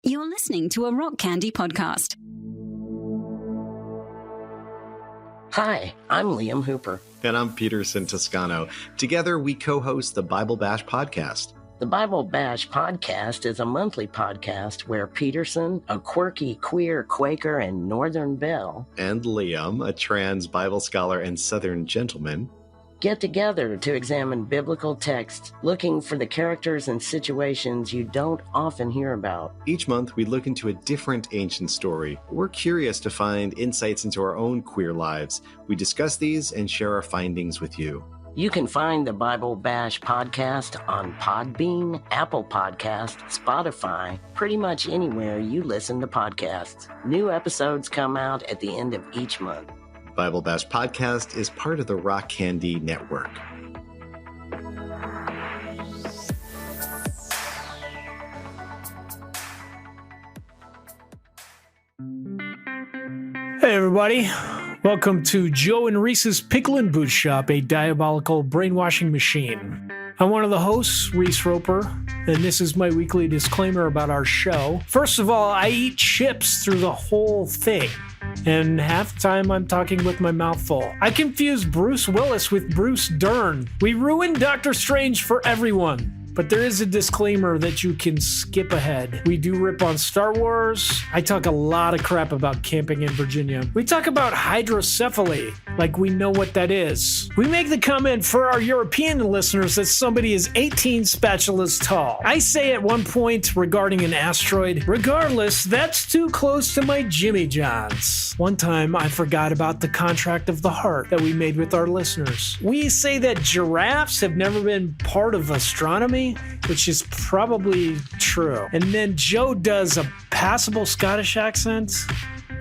You're listening to a Rock Candy podcast. Hi, I'm Liam Hooper. And I'm Peterson Toscano. Together, we co-host the Bible Bash podcast. The Bible Bash podcast is a monthly podcast where Peterson, a quirky queer Quaker and Northern belle, and Liam, a trans Bible scholar and Southern gentleman, get together to examine biblical texts, looking for the characters and situations you don't often hear about. Each month, we look into a different ancient story. We're curious to find insights into our own queer lives. We discuss these and share our findings with you. You can find the Bible Bash podcast on Podbean, Apple Podcasts, Spotify, pretty much anywhere you listen to podcasts. New episodes come out at the end of each month. Bible Bash podcast is part of the Rock Candy Network. Hey everybody, welcome to Joe and Reese's Pickle and Boot Shop, a diabolical brainwashing machine. I'm one of the hosts, Reese Roper, and this is my weekly disclaimer about our show. First of all, I eat chips through the whole thing, and half the time I'm talking with my mouth full. I confuse Bruce Willis with Bruce Dern. We ruined Doctor Strange for everyone. But there is a disclaimer that you can skip ahead. We do rip on Star Wars. I talk a lot of crap about camping in Virginia. We talk about hydrocephaly, like we know what that is. We make the comment for our European listeners that somebody is 18 spatulas tall. I say at one point regarding an asteroid, regardless, that's too close to my Jimmy Johns. One time I forgot about the contract of the heart that we made with our listeners. We say that giraffes have never been part of astronomy, which is probably true. And then Joe does a passable Scottish accent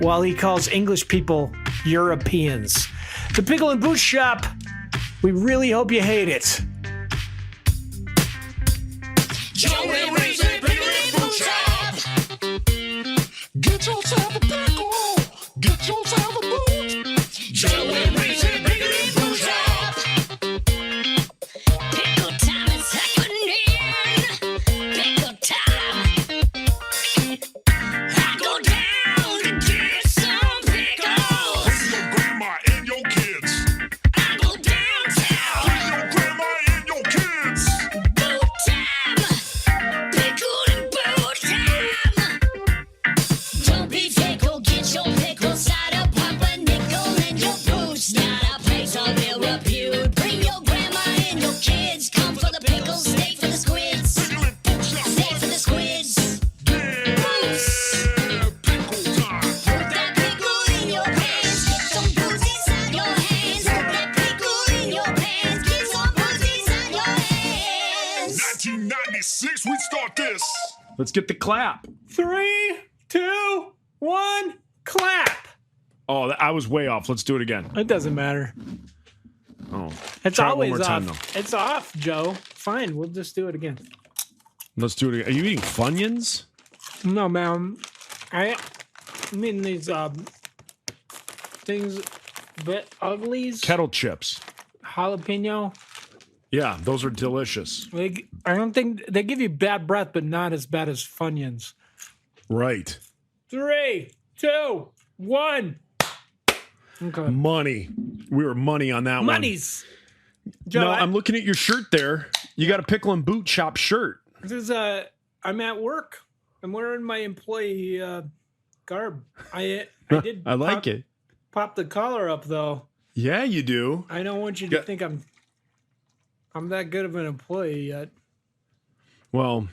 while he calls English people Europeans. The Pickle and Boot Shop, we really hope you hate it. Joe and Reese, Pickle and Boot Shop. Get yourself a pickle. Get yourself a boot. Joe and Reese, Pickle and Boot Shop. Pickle time is happening. Pickle time. I go down to get some pickles. With your grandma and your kids. I go downtown. With your grandma and your kids. Boot time. Pickle and boot time. Don't be fickle, get your pickle cider, pop a nickel in your boots. Not a place of ill repute. Bring your grandma and your kids. Come for the pickles, stay for the squids. Stay for the squids. Boots. Put that pickle in your pants. Get some boots inside your hands. Put that pickle in your pants. Get some boots inside your hands. 1996, we start this. Let's get the clap. 3, 2, 1, clap. Oh, I was way off. Let's do it again. It doesn't matter. Oh, It's try it always one more time, off. It's off, Joe. Fine, we'll just do it again. Let's do it again. Are you eating Funyuns? No, man. I mean these things, but uglies, Kettle chips. jalapeno. Yeah, those are delicious. I don't think they give you bad breath, but not as bad as Funyuns. Right. 3, 2, 1. Okay. Money. We were money on that Monies. one. Joe, No, I'm looking at your shirt there. You got a Pickle and Boot Shop shirt. This is I'm at work. I'm wearing my employee garb. I did. I like it. Pop the collar up though. Yeah, you do. I don't want you to Yeah. think I'm that good of an employee yet. Well,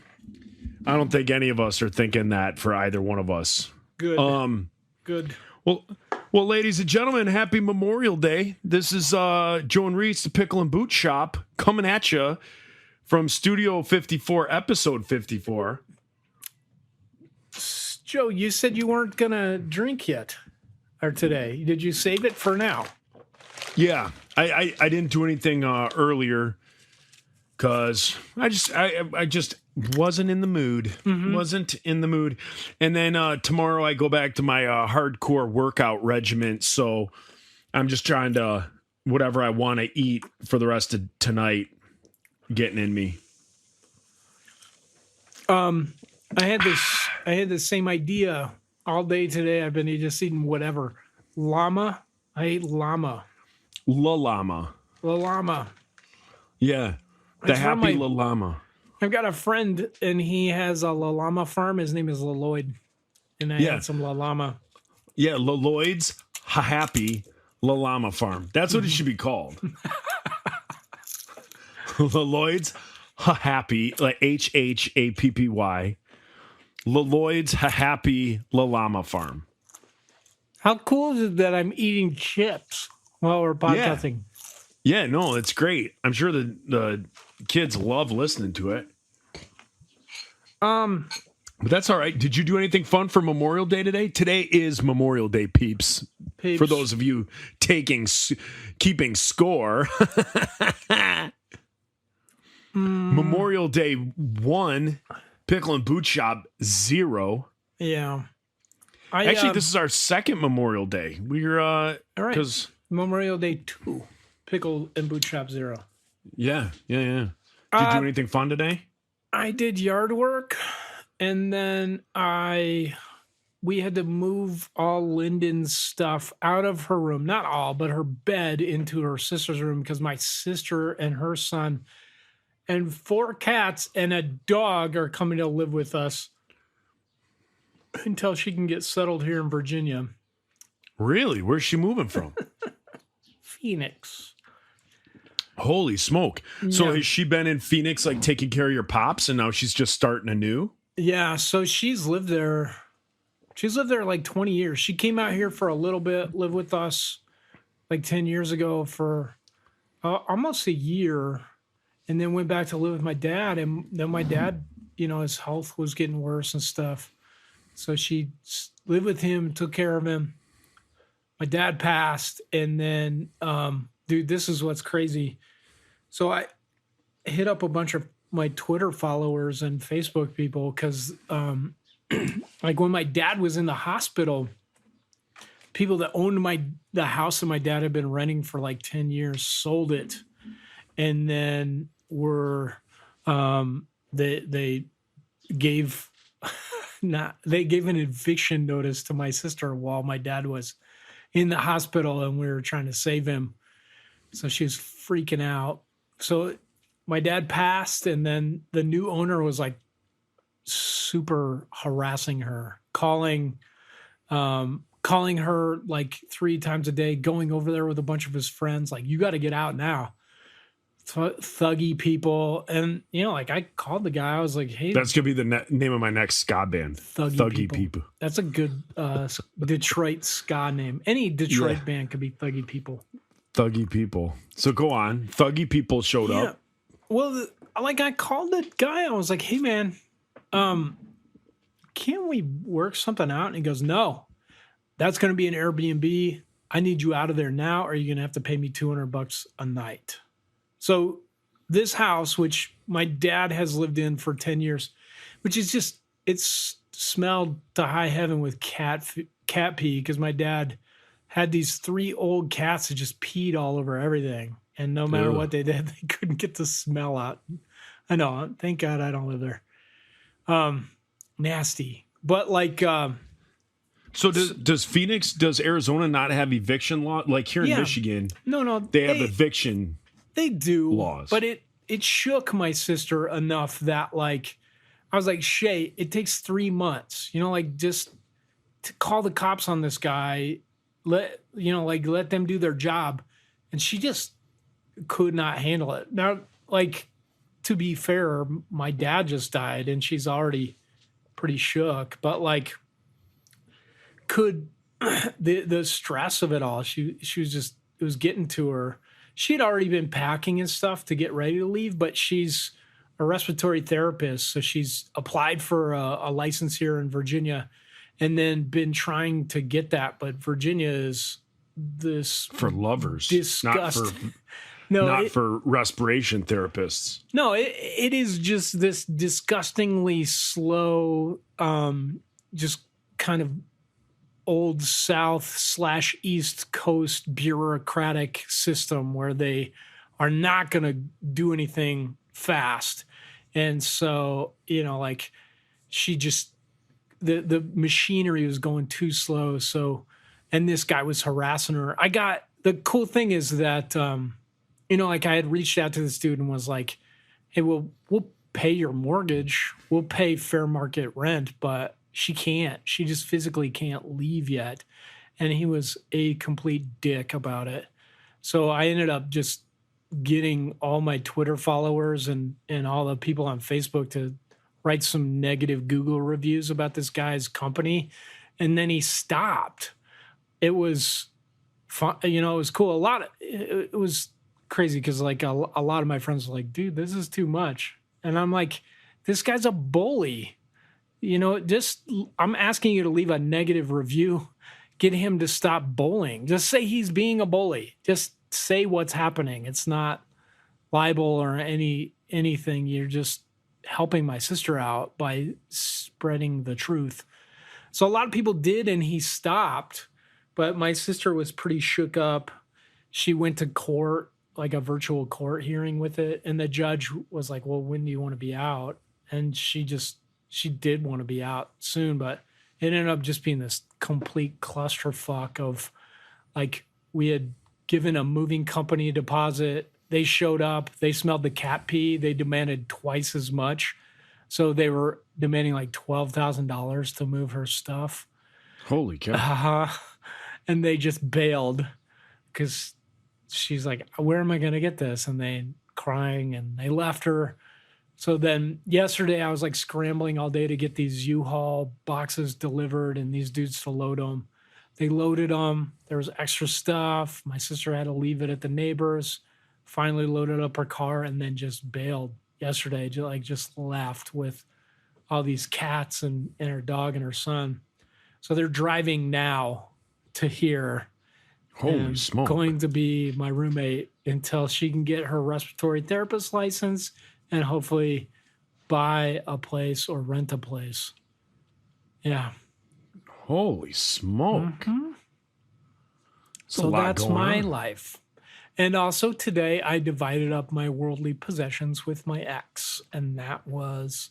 I don't think any of us are thinking that for either one of us. Good. Good. Well, ladies and gentlemen, happy Memorial Day. This is Joe and Reese, the Pickle and Boot Shop, coming at you from Studio 54, Episode 54. Joe, you said you weren't gonna drink yet, or today. Did you save it for now? Yeah, I didn't do anything earlier because I just wasn't in the mood. Mm-hmm. Wasn't in the mood. And then tomorrow I go back to my hardcore workout regimen. So I'm just trying to whatever I want to eat for the rest of tonight getting in me. I had this I had the same idea all day today. I've been just eating whatever. Llama. I ate llama. La Llama. La llama. Yeah. The It's from happy my- La Llama. I've got a friend and he has a La Llama farm. His name is Lloyd. And I Yeah. had some La Llama. Yeah, Lloyd's Happy La Llama Farm. That's what it should be called. Lloyd's Happy, like HHAPPY. Lloyd's Happy La Llama Farm. How cool is it that I'm eating chips while we're podcasting? Yeah, no, it's great. I'm sure the kids love listening to it. But that's all right. Did you do anything fun for Memorial Day today? Today is Memorial Day, peeps. For those of you keeping score. Memorial Day 1, Pickle and Boot Shop 0. Yeah. Actually, this is our second Memorial Day. We're all right. because Memorial Day 2, Pickle and Boot Shop 0. yeah. Did you do anything fun today? I did yard work, and then we had to move all Lyndon's stuff out of her room. Not all, but her bed into her sister's room because my sister and her son and 4 cats and a dog are coming to live with us until she can get settled here in Virginia. Really? Where's she moving from? Phoenix. Holy smoke. So Yeah. has she been in Phoenix, like taking care of your pops, and now she's just starting anew? Yeah, so she's lived there. She's lived there like 20 years. She came out here for a little bit, lived with us like 10 years ago for almost a year, and then went back to live with my dad. And then my dad, his health was getting worse and stuff. So she lived with him, took care of him. My dad passed, and then, dude, this is what's crazy. So I hit up a bunch of my Twitter followers and Facebook people because, like, when my dad was in the hospital, people that owned the house that my dad had been renting for like 10 years sold it, and then they gave an eviction notice to my sister while my dad was in the hospital and we were trying to save him. So she was freaking out. So my dad passed, and then the new owner was like super harassing her, calling her like 3 times a day, going over there with a bunch of his friends, like, you got to get out now. Thuggy people. And, like, I called the guy. I was like, hey, That's going to be the name of my next ska band. Thuggy people. That's a good Detroit ska name. Any Detroit band could be Thuggy People. Thuggy people. So go on. Thuggy people showed up. Well, I called the guy. I was like, hey, man, can't we work something out? And he goes, no, that's going to be an Airbnb. I need you out of there now, or you're going to have to pay me $200 a night. So this house, which my dad has lived in for 10 years, which is just, it's smelled to high heaven with cat pee, because my dad had these 3 old cats that just peed all over everything. And no matter what they did, they couldn't get the smell out. I know. Thank God I don't live there. Nasty. But like... So does Arizona not have eviction law? Like here in Michigan, no, they have eviction. They do laws. But it shook my sister enough that, like, I was like, Shay, it takes 3 months, like, just to call the cops on this guy, let them do their job. And she just could not handle it. Now, like, to be fair, my dad just died and she's already pretty shook, but like, could the stress of it all, she was just, it was getting to her. She had already been packing and stuff to get ready to leave, but she's a respiratory therapist. So she's applied for a license here in Virginia and then been trying to get that. But Virginia is this For lovers, disgust. not for respiration therapists. No, it is just this disgustingly slow, just kind of old South / East Coast bureaucratic system where they are not going to do anything fast. And so, like, she just the machinery was going too slow. So, and this guy was harassing her. The cool thing is that, like I had reached out to this dude and was like, hey, we'll pay your mortgage. We'll pay fair market rent, but she just physically can't leave yet. And he was a complete dick about it. So I ended up just getting all my Twitter followers and all the people on Facebook to write some negative Google reviews about this guy's company. And then he stopped. It was fun. It was cool. It was crazy because like a lot of my friends were like, dude, this is too much. And I'm like, this guy's a bully. I'm asking you to leave a negative review. Get him to stop bullying. Just say he's being a bully. Just say what's happening. It's not libel or anything. You're just helping my sister out by spreading the truth. So a lot of people did, and he stopped. But my sister was pretty shook up. She went to court, like a virtual court hearing with it. And the judge was like, well, when do you want to be out? And she did want to be out soon, but it ended up just being this complete clusterfuck of like, we had given a moving company a deposit. They showed up, they smelled the cat pee. They demanded twice as much. So they were demanding like $12,000 to move her stuff. Holy cow. And they just bailed because she's like, where am I going to get this? And they crying and they left her. So then yesterday I was like scrambling all day to get these U-Haul boxes delivered and these dudes to load them. They loaded them. There was extra stuff. My sister had to leave it at the neighbors. Finally loaded up her car and then just bailed yesterday. Just left with all these cats and her dog and her son. So they're driving now to here. Holy smoke. Going to be my roommate until she can get her respiratory therapist license and hopefully buy a place or rent a place. Yeah. Holy smoke. Mm-hmm. So that's my life. And also today I divided up my worldly possessions with my ex. And that was,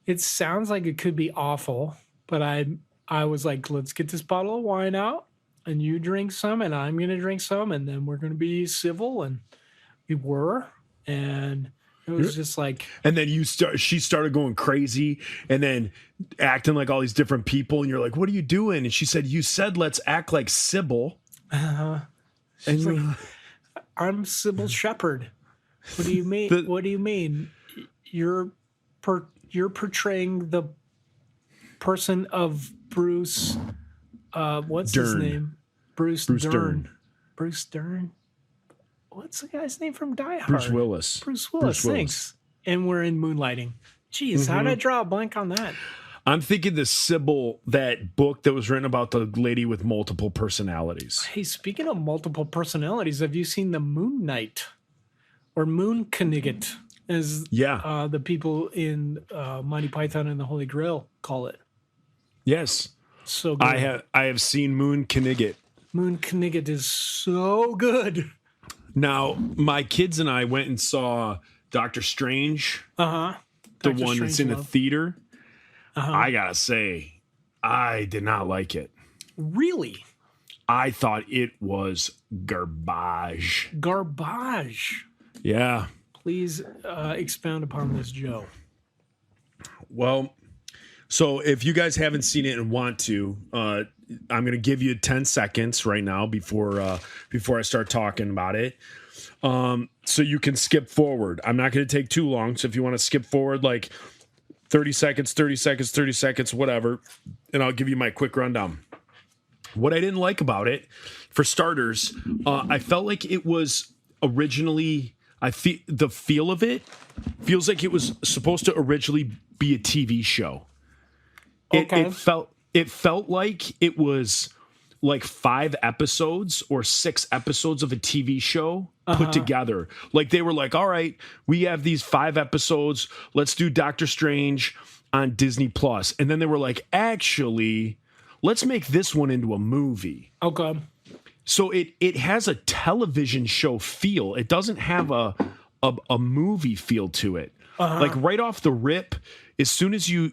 it sounds like it could be awful, but I was like, let's get this bottle of wine out and you drink some and I'm going to drink some and then we're going to be civil. And we were, and it was just like, and then she started going crazy and then acting like all these different people. And you're like, what are you doing? And she said, you said, let's act like Sybil. And like, I'm Sybil Shepherd. What do you mean? What do you mean? You're portraying the person of Bruce. What's Dern. his name? Bruce Dern. Bruce Dern. What's the guy's name from Die Hard? Bruce Willis. Bruce Willis. Thanks. And we're in Moonlighting. Jeez, how did I draw a blank on that? I'm thinking the Sybil, that book that was written about the lady with multiple personalities. Hey, speaking of multiple personalities, have you seen the Moon Knight or Moon Knigget, as the people in Monty Python and the Holy Grail call it? Yes. So good. I have seen Moon Knigget. Moon Knigget is so good. Now, my kids and I went and saw Doctor Strange. The one that's in a theater. I gotta say, I did not like it. Really? I thought it was garbage. Garbage. Yeah. Please expound upon this, Joe. Well, so if you guys haven't seen it and want to, I'm going to give you 10 seconds right now before I start talking about it. So you can skip forward. I'm not going to take too long. So if you want to skip forward, like 30 seconds, whatever, and I'll give you my quick rundown. What I didn't like about it, for starters, I felt like it was originally, the feel of it feels like it was supposed to originally be a TV show. Okay. It felt like it was like 5 episodes or 6 episodes of a TV show put together. Like they were like, all right, we have these 5 episodes. Let's do Doctor Strange on Disney Plus. And then they were like, actually, let's make this one into a movie. Okay. So it has a television show feel. It doesn't have a movie feel to it. Like right off the rip, as soon as you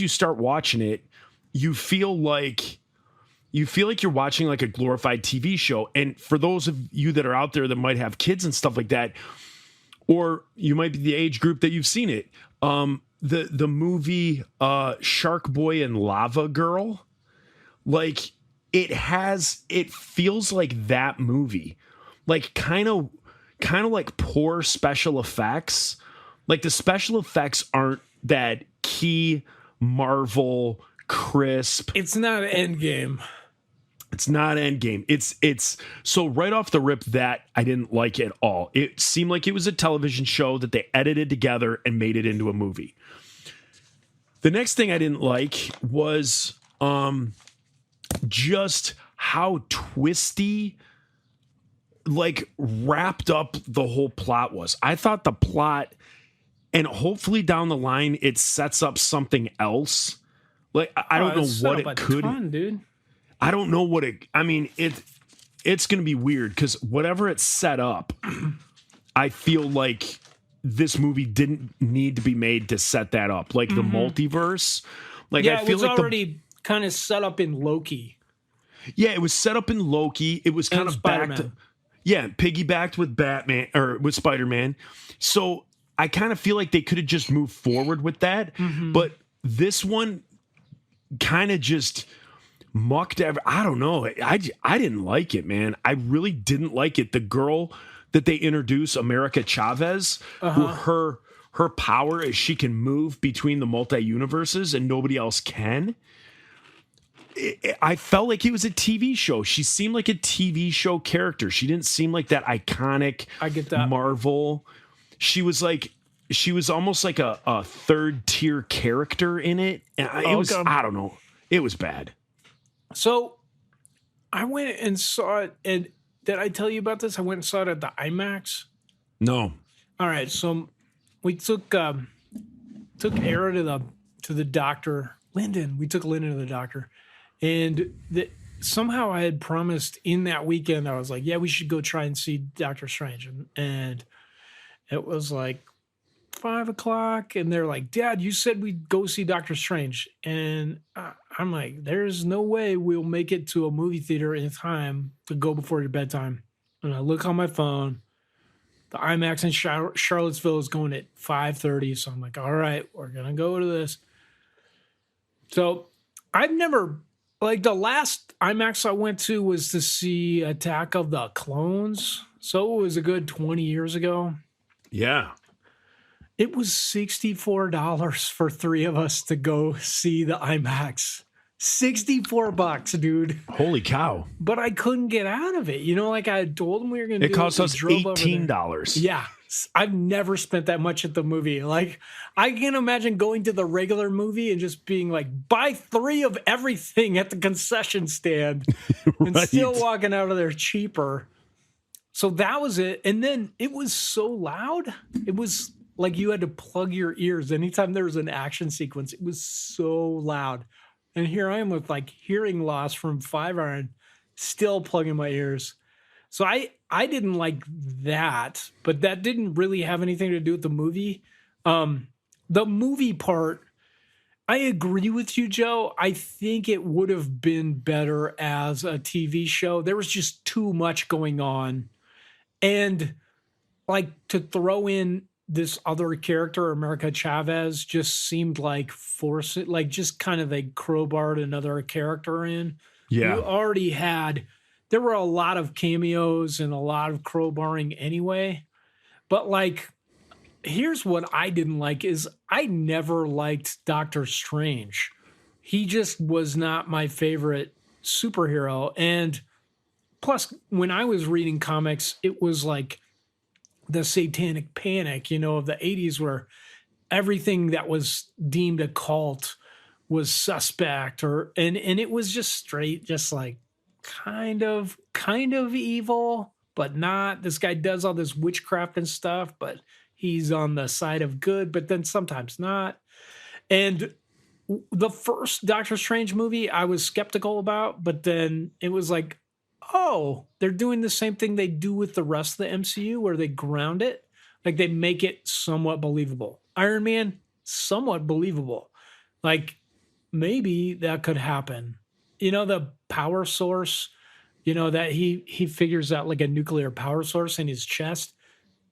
start watching it, you feel like you're watching like a glorified TV show. And for those of you that are out there that might have kids and stuff like that, or you might be the age group that you've seen it, the movie Shark Boy and Lava Girl, like it feels like that movie, like kind of like poor special effects. Like the special effects aren't that key Marvel crisp. It's not Endgame. It's not Endgame. It's so right off the rip that I didn't like at all. It seemed like it was a television show that they edited together and made it into a movie. The next thing I didn't like was just how twisty, like wrapped up the whole plot was. I thought the plot, and hopefully down the line it sets up something else. Like I don't know what it could. Dude. I don't know what it. I mean, it's going to be weird because whatever it set up, I feel like this movie didn't need to be made to set that up. Like the multiverse. Like yeah, I feel it was like already kind of set up in Loki. Yeah, it was set up in Loki. It was kind of Spider-Man. Piggybacked with Batman or with Spider-Man. So I kind of feel like they could have just moved forward with that. But this one kind of just mucked I don't know. I didn't like it, man. I really didn't like it. The girl that they introduce, America Chavez, who her power is she can move between the multi-universes and nobody else can. I felt like it was a TV show. She seemed like a TV show character. She didn't seem like that iconic I get that. Marvel. She was almost like a third tier character in it. And I don't know. It was bad. So I went and saw it. And did I tell you about this? I went and saw it at the IMAX. No. All right. So we took Era to the doctor. We took Lyndon to the doctor. And somehow I had promised in that weekend, I was like, yeah, we should go try and see Doctor Strange. And it was like 5:00. And they're like, Dad, you said we'd go see Doctor Strange. And I'm like, there's no way we'll make it to a movie theater in time to go before your bedtime. And I look on my phone. The IMAX in Charlottesville is going at 5:30. So I'm like, all right, we're going to go to this. So I've never... Like the last IMAX I went to was to see Attack of the Clones. So it was a good 20 years ago. Yeah. It was $64 for three of us to go see the IMAX. $64, dude. Holy cow. But I couldn't get out of it. You know, like I told them we were going to do it. It cost us $18. Yeah. I've never spent that much at the movie. Like, I can't imagine going to the regular movie and just being like, buy 3 of everything at the concession stand and still walking out of there cheaper. So that was it. And then it was so loud. It was like you had to plug your ears anytime there was an action sequence. It was so loud. And here I am with like hearing loss from 5-iron, still plugging my ears. So I didn't like that, but that didn't really have anything to do with the movie. The movie part, I agree with you, Joe. I think it would have been better as a TV show. There was just too much going on. And like to throw in this other character, America Chavez, just seemed like just kind of they crowbarred another character in. Yeah. You already there were a lot of cameos and a lot of crowbarring anyway. But like, here's what I didn't like is I never liked Doctor Strange. He just was not my favorite superhero. And plus, when I was reading comics, it was like the satanic panic, of the 80s where everything that was deemed a cult was suspect and it was just straight, just like kind of evil, but not. This guy does all this witchcraft and stuff, but he's on the side of good, but then sometimes not. And the first Doctor Strange movie I was skeptical about, but then it was like, oh, they're doing the same thing they do with the rest of the MCU where they ground it. Like they make it somewhat believable. Iron Man, somewhat believable. Like maybe that could happen. The power source, that he figures out like a nuclear power source in his chest,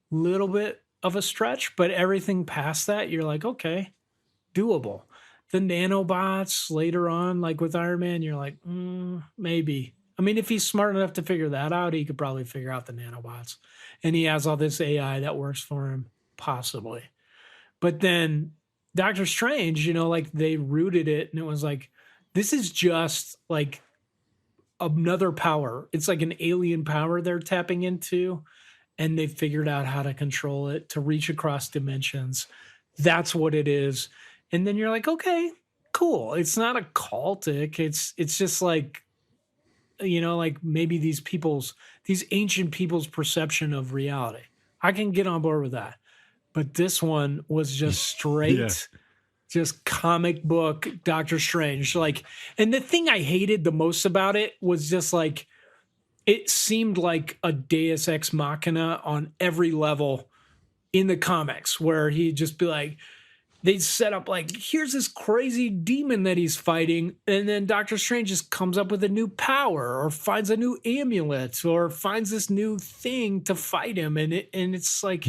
little bit of a stretch, but everything past that, you're like, okay, doable. The nanobots later on, like with Iron Man, you're like, maybe. I mean, if he's smart enough to figure that out, he could probably figure out the nanobots. And he has all this AI that works for him, possibly. But then Doctor Strange, like they rooted it and it was like, this is just like another power. It's like an alien power they're tapping into, and they figured out how to control it to reach across dimensions. That's what it is. And then you're like, okay, cool. It's not a cultic. It's just like, like maybe these ancient people's perception of reality. I can get on board with that. But this one was just straight, just comic book Doctor Strange. Like, and the thing I hated the most about it was just like, it seemed like a Deus Ex Machina on every level in the comics, where he'd just be like, they'd set up like, here's this crazy demon that he's fighting, and then Doctor Strange just comes up with a new power or finds a new amulet or finds this new thing to fight him, and it's like,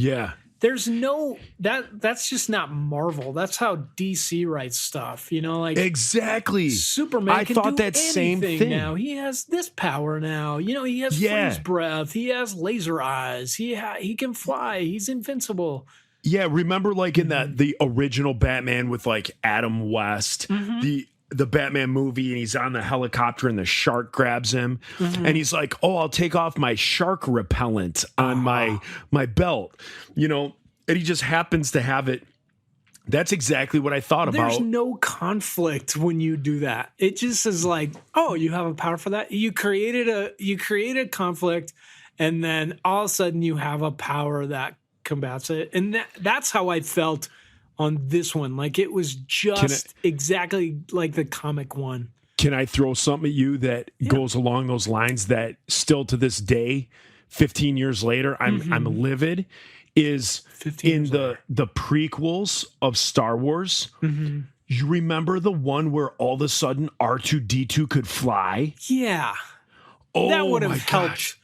there's no that's just not Marvel. That's how DC writes stuff, like exactly. Superman I can thought do that same anything thing. now. He has this power now. He has freeze breath. He has laser eyes. He can fly. He's invincible. Yeah, remember like in the original Batman with like Adam West, the Batman movie, and he's on the helicopter and the shark grabs him and he's like, oh, I'll take off my shark repellent on my belt, and he just happens to have it. That's exactly what I thought about. There's no conflict when you do that. It just is like, oh, you have a power for that. You created a conflict, and then all of a sudden you have a power that combats it. And that's how I felt on this one. Like, it was just exactly like the comic one. Can I throw something at you that goes along those lines that still to this day, 15 years later, I'm livid, is in the prequels of Star Wars. You remember the one where all of a sudden R2-D2 could fly? Yeah. Oh, that would have my helped. gosh.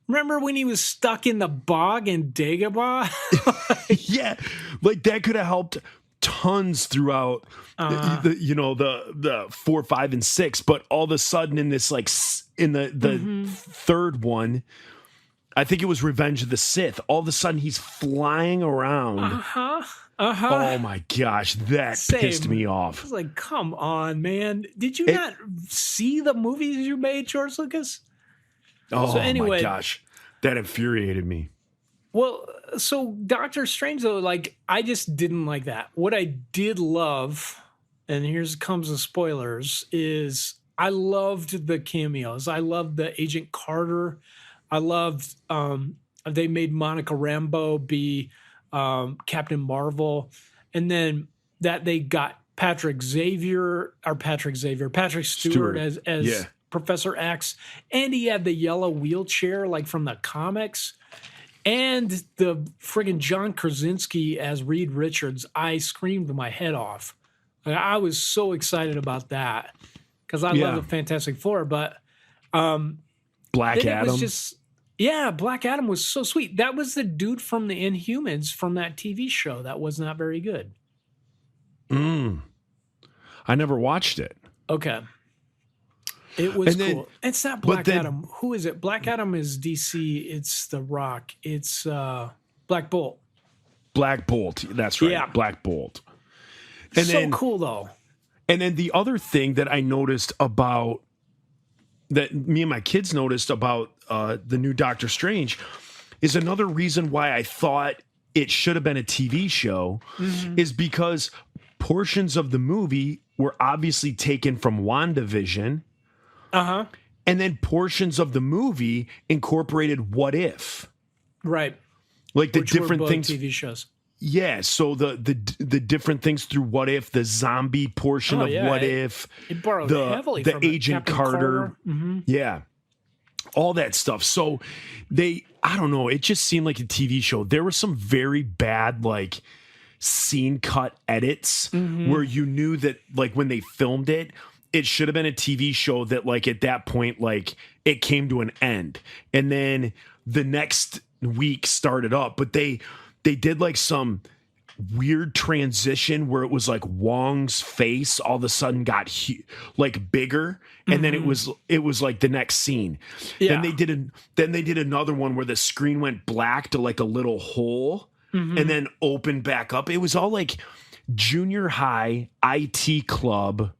Remember when he was stuck in the bog in Dagobah? Yeah, like that could have helped tons throughout the 4, 5, and 6. But all of a sudden, in this in the third one, I think it was Revenge of the Sith. All of a sudden, he's flying around. Oh my gosh, that pissed me off. I was like, come on, man! Did you not see the movies you made, George Lucas? Oh, so anyway, my gosh. That infuriated me. Well, so Doctor Strange, though, like, I just didn't like that. What I did love, and here's comes the spoilers, is I loved the cameos. I loved the Agent Carter. I loved they made Monica Rambeau be Captain Marvel. And then that they got Patrick Stewart as Professor X, and he had the yellow wheelchair like from the comics, and the friggin' John Krasinski as Reed Richards. I screamed my head off. I was so excited about that because I love the Fantastic Four, but Black Adam. Black Adam was so sweet. That was the dude from the Inhumans from that TV show that was not very good. I never watched it. Okay. It was cool. It's not Black Adam. Who is it? Black Adam is DC. It's The Rock. It's Black Bolt. Black Bolt. That's right. Yeah. Black Bolt. And so cool, though. And then the other thing that I noticed about, that me and my kids noticed about the new Doctor Strange, is another reason why I thought it should have been a TV show, is because portions of the movie were obviously taken from WandaVision. And then portions of the movie incorporated What If. Right. Like the different things. TV shows. Yeah. So the different things through What If, the zombie portion of What If. It borrowed heavily from Agent Carter. Yeah. All that stuff. So I don't know. It just seemed like a TV show. There were some very bad, like, scene cut edits where you knew that like when they filmed it, it should have been a TV show that like at that point, like it came to an end. And then the next week started up, but they did like some weird transition where it was like Wong's face all of a sudden got like bigger, and then it was like the next scene. Then they did another one where the screen went black to like a little hole and then opened back up. It was all like junior high IT club,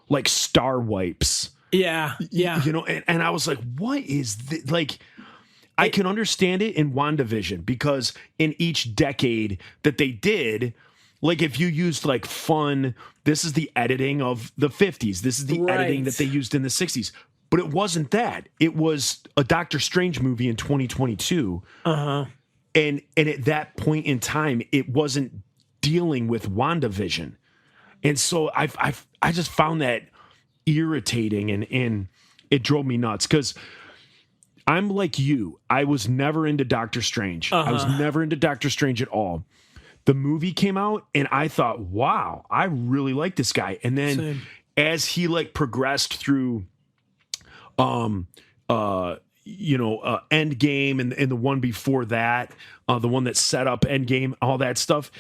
like star wipes. Yeah. You know, and I was like, what is this? Like, I can understand it in WandaVision because in each decade that they did, like if you used like fun, this is the editing of the 50s. This is the editing that they used in the 60s. But it wasn't that. It was a Doctor Strange movie in 2022. And at that point in time, it wasn't dealing with WandaVision. And so I just found that irritating and it drove me nuts because I'm like you. I was never into Doctor Strange. I was never into Doctor Strange at all. The movie came out and I thought, wow, I really like this guy. And then as he like progressed through Endgame and the one before that, the one that set up Endgame, all that stuff,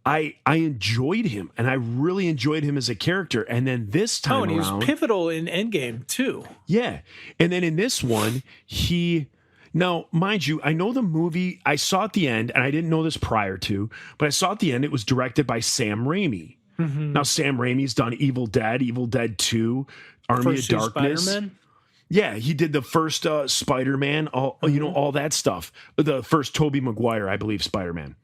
I enjoyed him, and I really enjoyed him as a character. And then this time and he was pivotal in Endgame too. Yeah. And then in this one, now, mind you, I know the movie, I saw at the end, and I didn't know this prior to, but I saw at the end it was directed by Sam Raimi. Now, Sam Raimi's done Evil Dead 2, Army of Darkness. Spider-Man? Yeah, he did the first Spider-Man, all that stuff. The first Tobey Maguire, I believe, Spider-Man.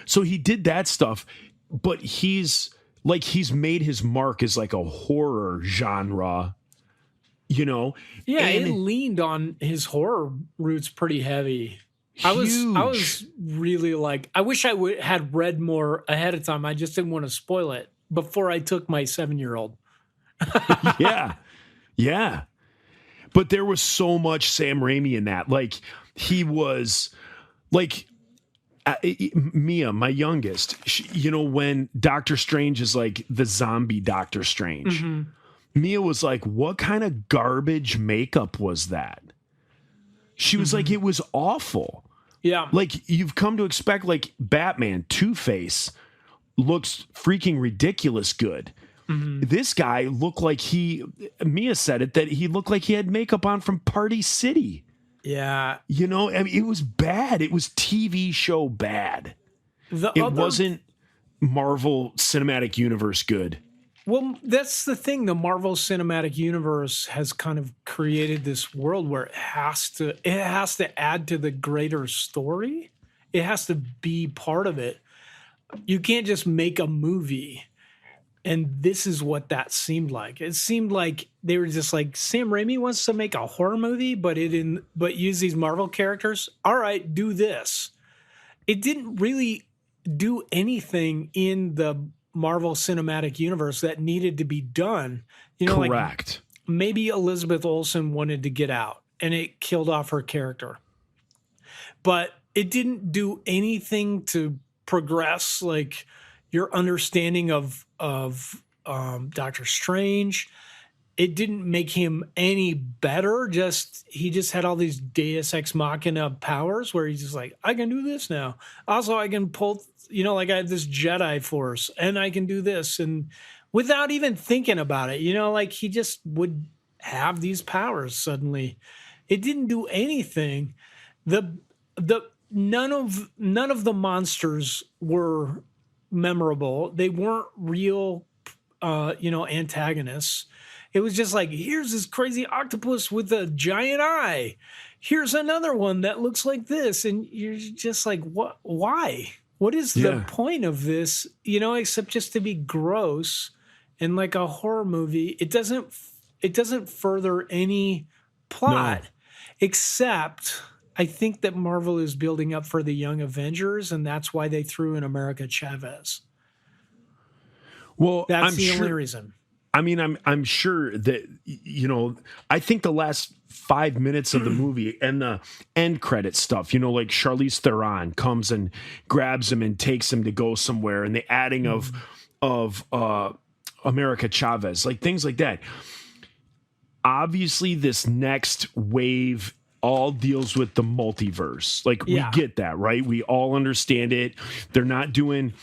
So he did that stuff, but he's made his mark as like a horror genre, you know? Yeah, and it leaned on his horror roots pretty heavy. I was really like, I wish I had read more ahead of time. I just didn't want to spoil it before I took my 7-year-old. Yeah. But there was so much Sam Raimi in that. Like he was like, Mia, my youngest, when Doctor Strange is like the zombie Doctor Strange, Mia was like, what kind of garbage makeup was that? She was like, it was awful. Yeah. Like you've come to expect like Batman, Two-Face looks freaking ridiculous good. This guy looked like Mia said it, that he looked like he had makeup on from Party City. Yeah. You know, I mean, it was bad. It was TV show bad. It wasn't Marvel Cinematic Universe good. Well, that's the thing. The Marvel Cinematic Universe has kind of created this world where it has to add to the greater story. It has to be part of it. You can't just make a movie. And this is what that seemed like. It seemed like they were just like, Sam Raimi wants to make a horror movie, but use these Marvel characters. All right, do this. It didn't really do anything in the Marvel Cinematic Universe that needed to be done. You know, correct. Like maybe Elizabeth Olsen wanted to get out, and it killed off her character. But it didn't do anything to progress, like your understanding of Doctor Strange. It didn't make him any better. He just had all these Deus Ex Machina powers where he's just like, I can do this now. Also, I can pull, like I have this Jedi force and I can do this. And without even thinking about it, like he just would have these powers suddenly. It didn't do anything. None of the monsters were memorable. They weren't real, antagonists. It was just like, here's this crazy octopus with a giant eye. Here's another one that looks like this. And you're just like, what? Why? What is the point of this? Except just to be gross and like a horror movie. It doesn't further any plot, except I think that Marvel is building up for the Young Avengers, and that's why they threw in America Chavez. Well, that's the only reason. I mean, I'm sure that, I think the last 5 minutes of the movie and the end credit stuff, like Charlize Theron comes and grabs him and takes him to go somewhere, and the adding of America Chavez, like things like that. Obviously, this next wave all deals with the multiverse. Like, we get that, right? We all understand it. They're not doing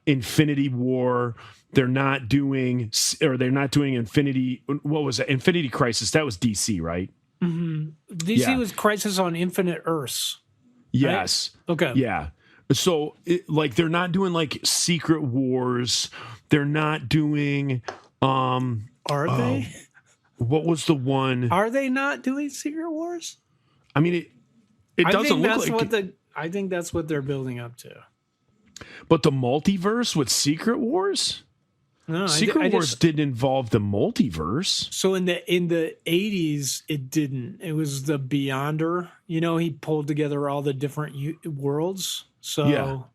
Infinity War. They're not doing Infinity. What was it? Infinity Crisis. That was DC, right? Mm-hmm. DC was Crisis on Infinite Earths. Yes. Right? Okay. Yeah. So, they're not doing like Secret Wars. They're not doing. Are they? What was the one? Are they not doing Secret Wars? I mean, it doesn't look like. I think that's what they're building up to. But the multiverse with Secret Wars? No, Secret Wars didn't involve the multiverse. So in the 80s, it didn't. It was the Beyonder. He pulled together all the different worlds. So,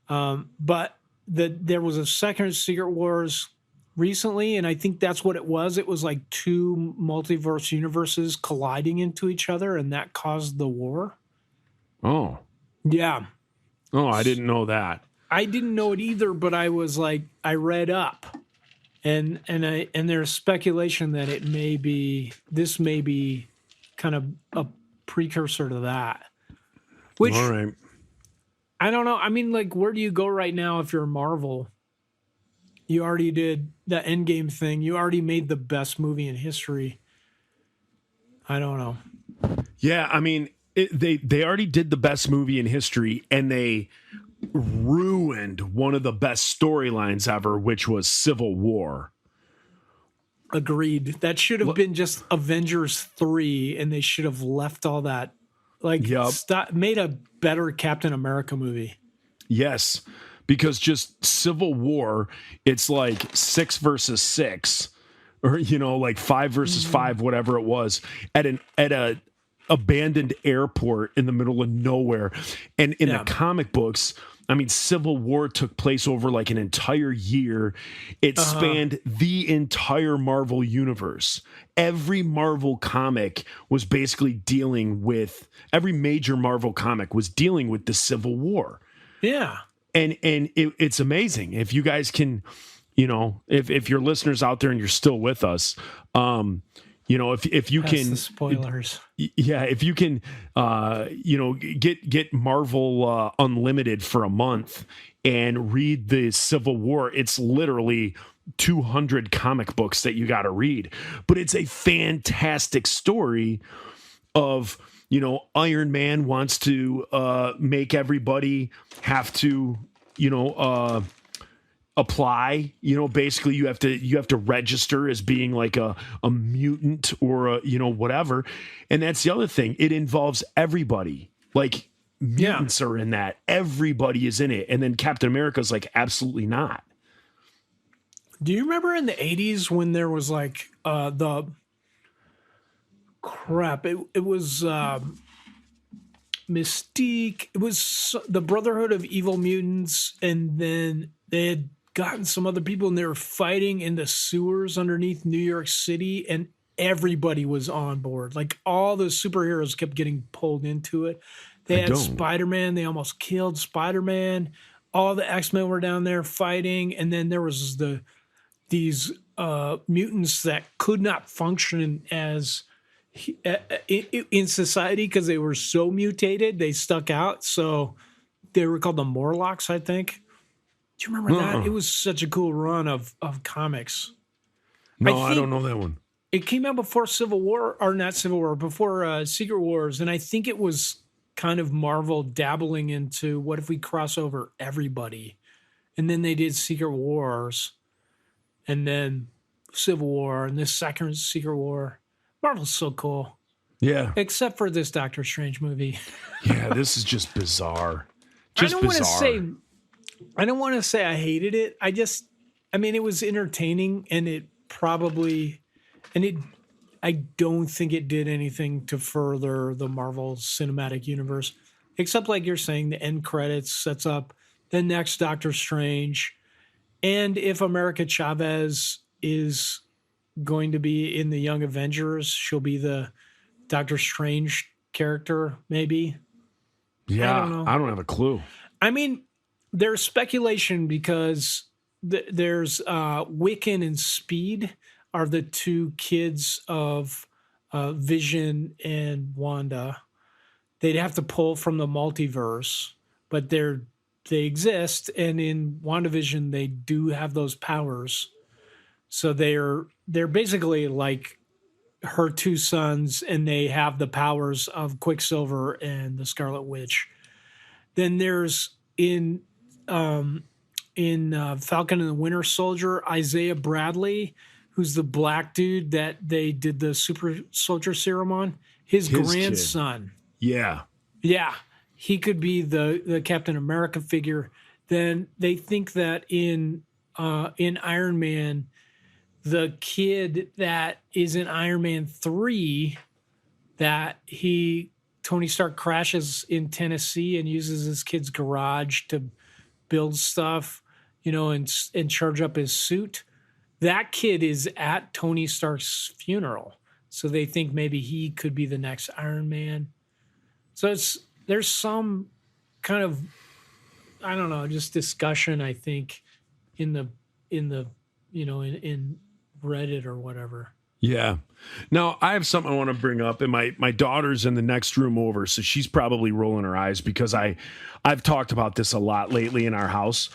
but there was a second Secret Wars recently, and I think that's what it was. It was like two multiverse universes colliding into each other, and that caused the war. Oh. Yeah. Oh, I didn't know that. I didn't know it either, but I was like, I read up, and there's speculation that this may be kind of a precursor to that. Which, all right. I don't know. I mean, like, where do you go right now if you're Marvel? You already did the Endgame thing. You already made the best movie in history. I don't know. Yeah, I mean, they already did the best movie in history, and they ruined one of the best storylines ever, which was Civil War. Agreed. That should have been just Avengers 3, and they should have left all that. Made a better Captain America movie. Yes, because just Civil War, it's like 6 versus 6, or like 5 versus 5, whatever it was, at a abandoned airport in the middle of nowhere. And in the comic books, I mean, Civil War took place over like an entire year. It spanned the entire Marvel universe. Every Marvel comic was basically every major Marvel comic was dealing with the Civil War. Yeah. And it's amazing. If you guys can, if your listeners out there and you're still with us, if you can, the spoilers. If you can, get Marvel Unlimited for a month and read the Civil War, it's literally 200 comic books that you got to read. But it's a fantastic story of, Iron Man wants to make everybody have to, apply. Basically you have to register as being like a mutant or a, whatever. And that's the other thing. It involves everybody. Like, mutants are in that. Everybody is in it. And then Captain America's like, absolutely not. Do you remember in the 80s when there was like it was Mystique, it was the Brotherhood of Evil Mutants, and then they had gotten some other people and they were fighting in the sewers underneath New York City, and everybody was on board. Like, all the superheroes kept getting pulled into it. They had Spider-Man. They almost killed Spider-Man. All the X-Men were down there fighting. And then there was these mutants that could not function as in society because they were so mutated. They stuck out. So they were called the Morlocks, I think. Do you remember that? It was such a cool run of comics. No, I don't know that one. It came out before Civil War, or not Civil War, before Secret Wars. And I think it was kind of Marvel dabbling into, what if we cross over everybody? And then they did Secret Wars, and then Civil War, and this second Secret War. Marvel's so cool. Yeah. Except for this Doctor Strange movie. Yeah, this is just bizarre. I don't want to say I hated it. It was entertaining, and I don't think it did anything to further the Marvel Cinematic Universe, except, like you're saying, the end credits sets up the next Doctor Strange. And if America Chavez is going to be in the Young Avengers. She'll be the Doctor Strange character, maybe. Yeah, I don't know. I don't have a clue. I mean, there's speculation because there's Wiccan and Speed are the two kids of Vision and Wanda. They'd have to pull from the multiverse, but they exist, and in WandaVision they do have those powers. So they're basically like her two sons, and they have the powers of Quicksilver and the Scarlet Witch. Then there's in Falcon and the Winter Soldier, Isaiah Bradley, who's the black dude that they did the super soldier serum on. His grandson. Yeah. Yeah. He could be the Captain America figure. Then they think that in Iron Man, the kid that is in Iron Man 3, that Tony Stark crashes in Tennessee and uses his kid's garage to build stuff, and charge up his suit. That kid is at Tony Stark's funeral. So they think maybe he could be the next Iron Man. So there's some kind of, I don't know, just discussion, I think, in Reddit or whatever. Yeah. Now, I have something I want to bring up, and my daughter's in the next room over, so she's probably rolling her eyes because I've talked about this a lot lately in our house.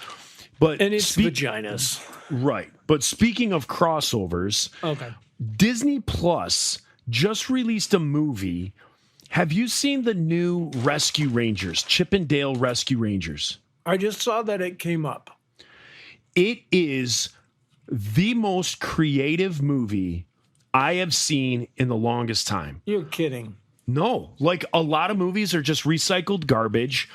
And it's vaginas. Right. But speaking of crossovers, okay, Disney Plus just released a movie. Have you seen the new Rescue Rangers, Chip and Dale Rescue Rangers? I just saw that it came up. It is the most creative movie I have seen in the longest time. You're kidding. No, like a lot of movies are just recycled garbage.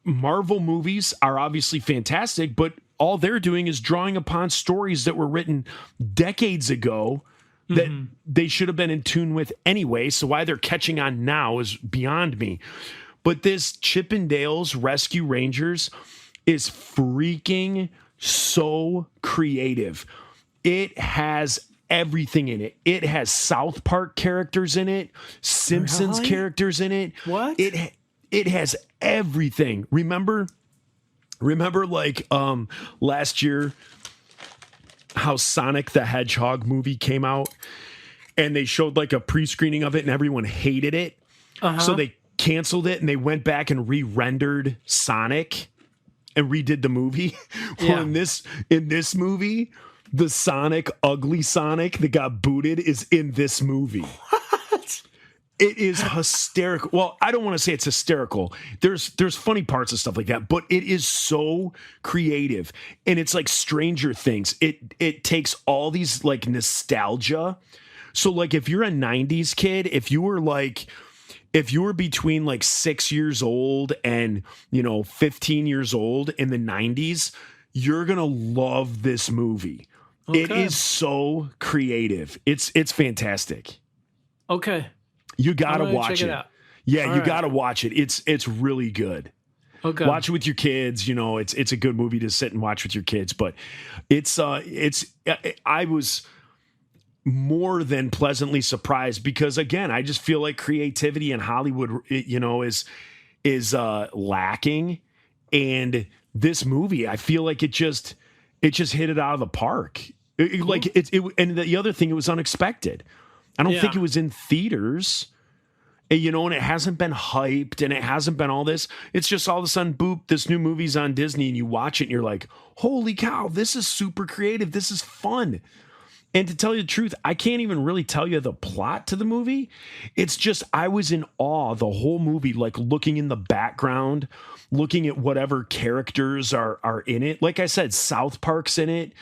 Marvel movies are obviously fantastic, but all they're doing is drawing upon stories that were written decades ago that they should have been in tune with anyway. So why they're catching on now is beyond me. But this Chip and Dale's Rescue Rangers is freaking so creative. It has everything in it. It has South Park characters in it, Simpsons characters in it. What? It has everything. Remember like last year how Sonic the Hedgehog movie came out and they showed like a pre-screening of it and everyone hated it. So they canceled it and they went back and re-rendered Sonic and redid the movie. Well, in this movie, the Sonic, ugly Sonic that got booted is in this movie. What? It is hysterical. Well, I don't want to say it's hysterical. There's funny parts and stuff like that, but it is so creative. And it's like Stranger Things. It takes all these like nostalgia. So like if you're a 90s kid, if you were between like 6 years old and 15 years old in the 90s, you're going to love this movie. Okay. It is so creative. It's fantastic. Okay. You got to watch check it. Out. Yeah, you got to watch it. It's really good. Okay. Watch it with your kids. It's a good movie to sit and watch with your kids, but I was more than pleasantly surprised because again, I just feel like creativity in Hollywood, is lacking. And this movie, I feel like it just hit it out of the park. Cool. And the other thing, it was unexpected. I don't think it was in theaters, and it hasn't been hyped and it hasn't been all this. It's just all of a sudden, boop, this new movie's on Disney and you watch it and you're like, holy cow, this is super creative. This is fun. And to tell you the truth, I can't even really tell you the plot to the movie. It's just, I was in awe the whole movie, like looking in the background, looking at whatever characters are in it. Like I said, South Park's in it.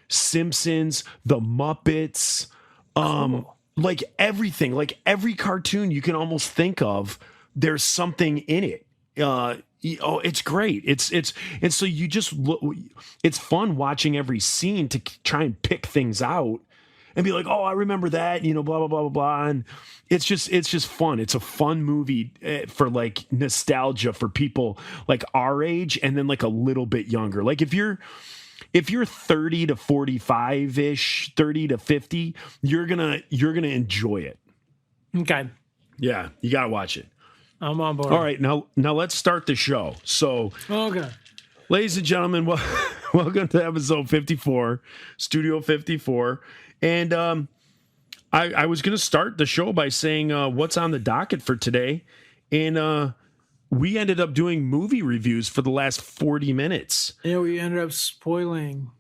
Simpsons, the Muppets, like everything, like every cartoon you can almost think of, there's something in it. It's great. And so you just look, it's fun watching every scene to try and pick things out and be like, oh, I remember that, blah, blah, blah, blah, blah. And it's just fun. It's a fun movie for like nostalgia for people like our age and then like a little bit younger. Like if you're if you're 30 to 45-ish, 30 to 50, you're gonna enjoy it. Okay. Yeah, you gotta watch it. I'm on board. All right, now let's start the show. So, Okay. ladies and gentlemen, welcome to episode 54, Studio 54. And I was going to start the show by saying what's on the docket for today. And we ended up doing movie reviews for the last 40 minutes. Yeah, we ended up spoiling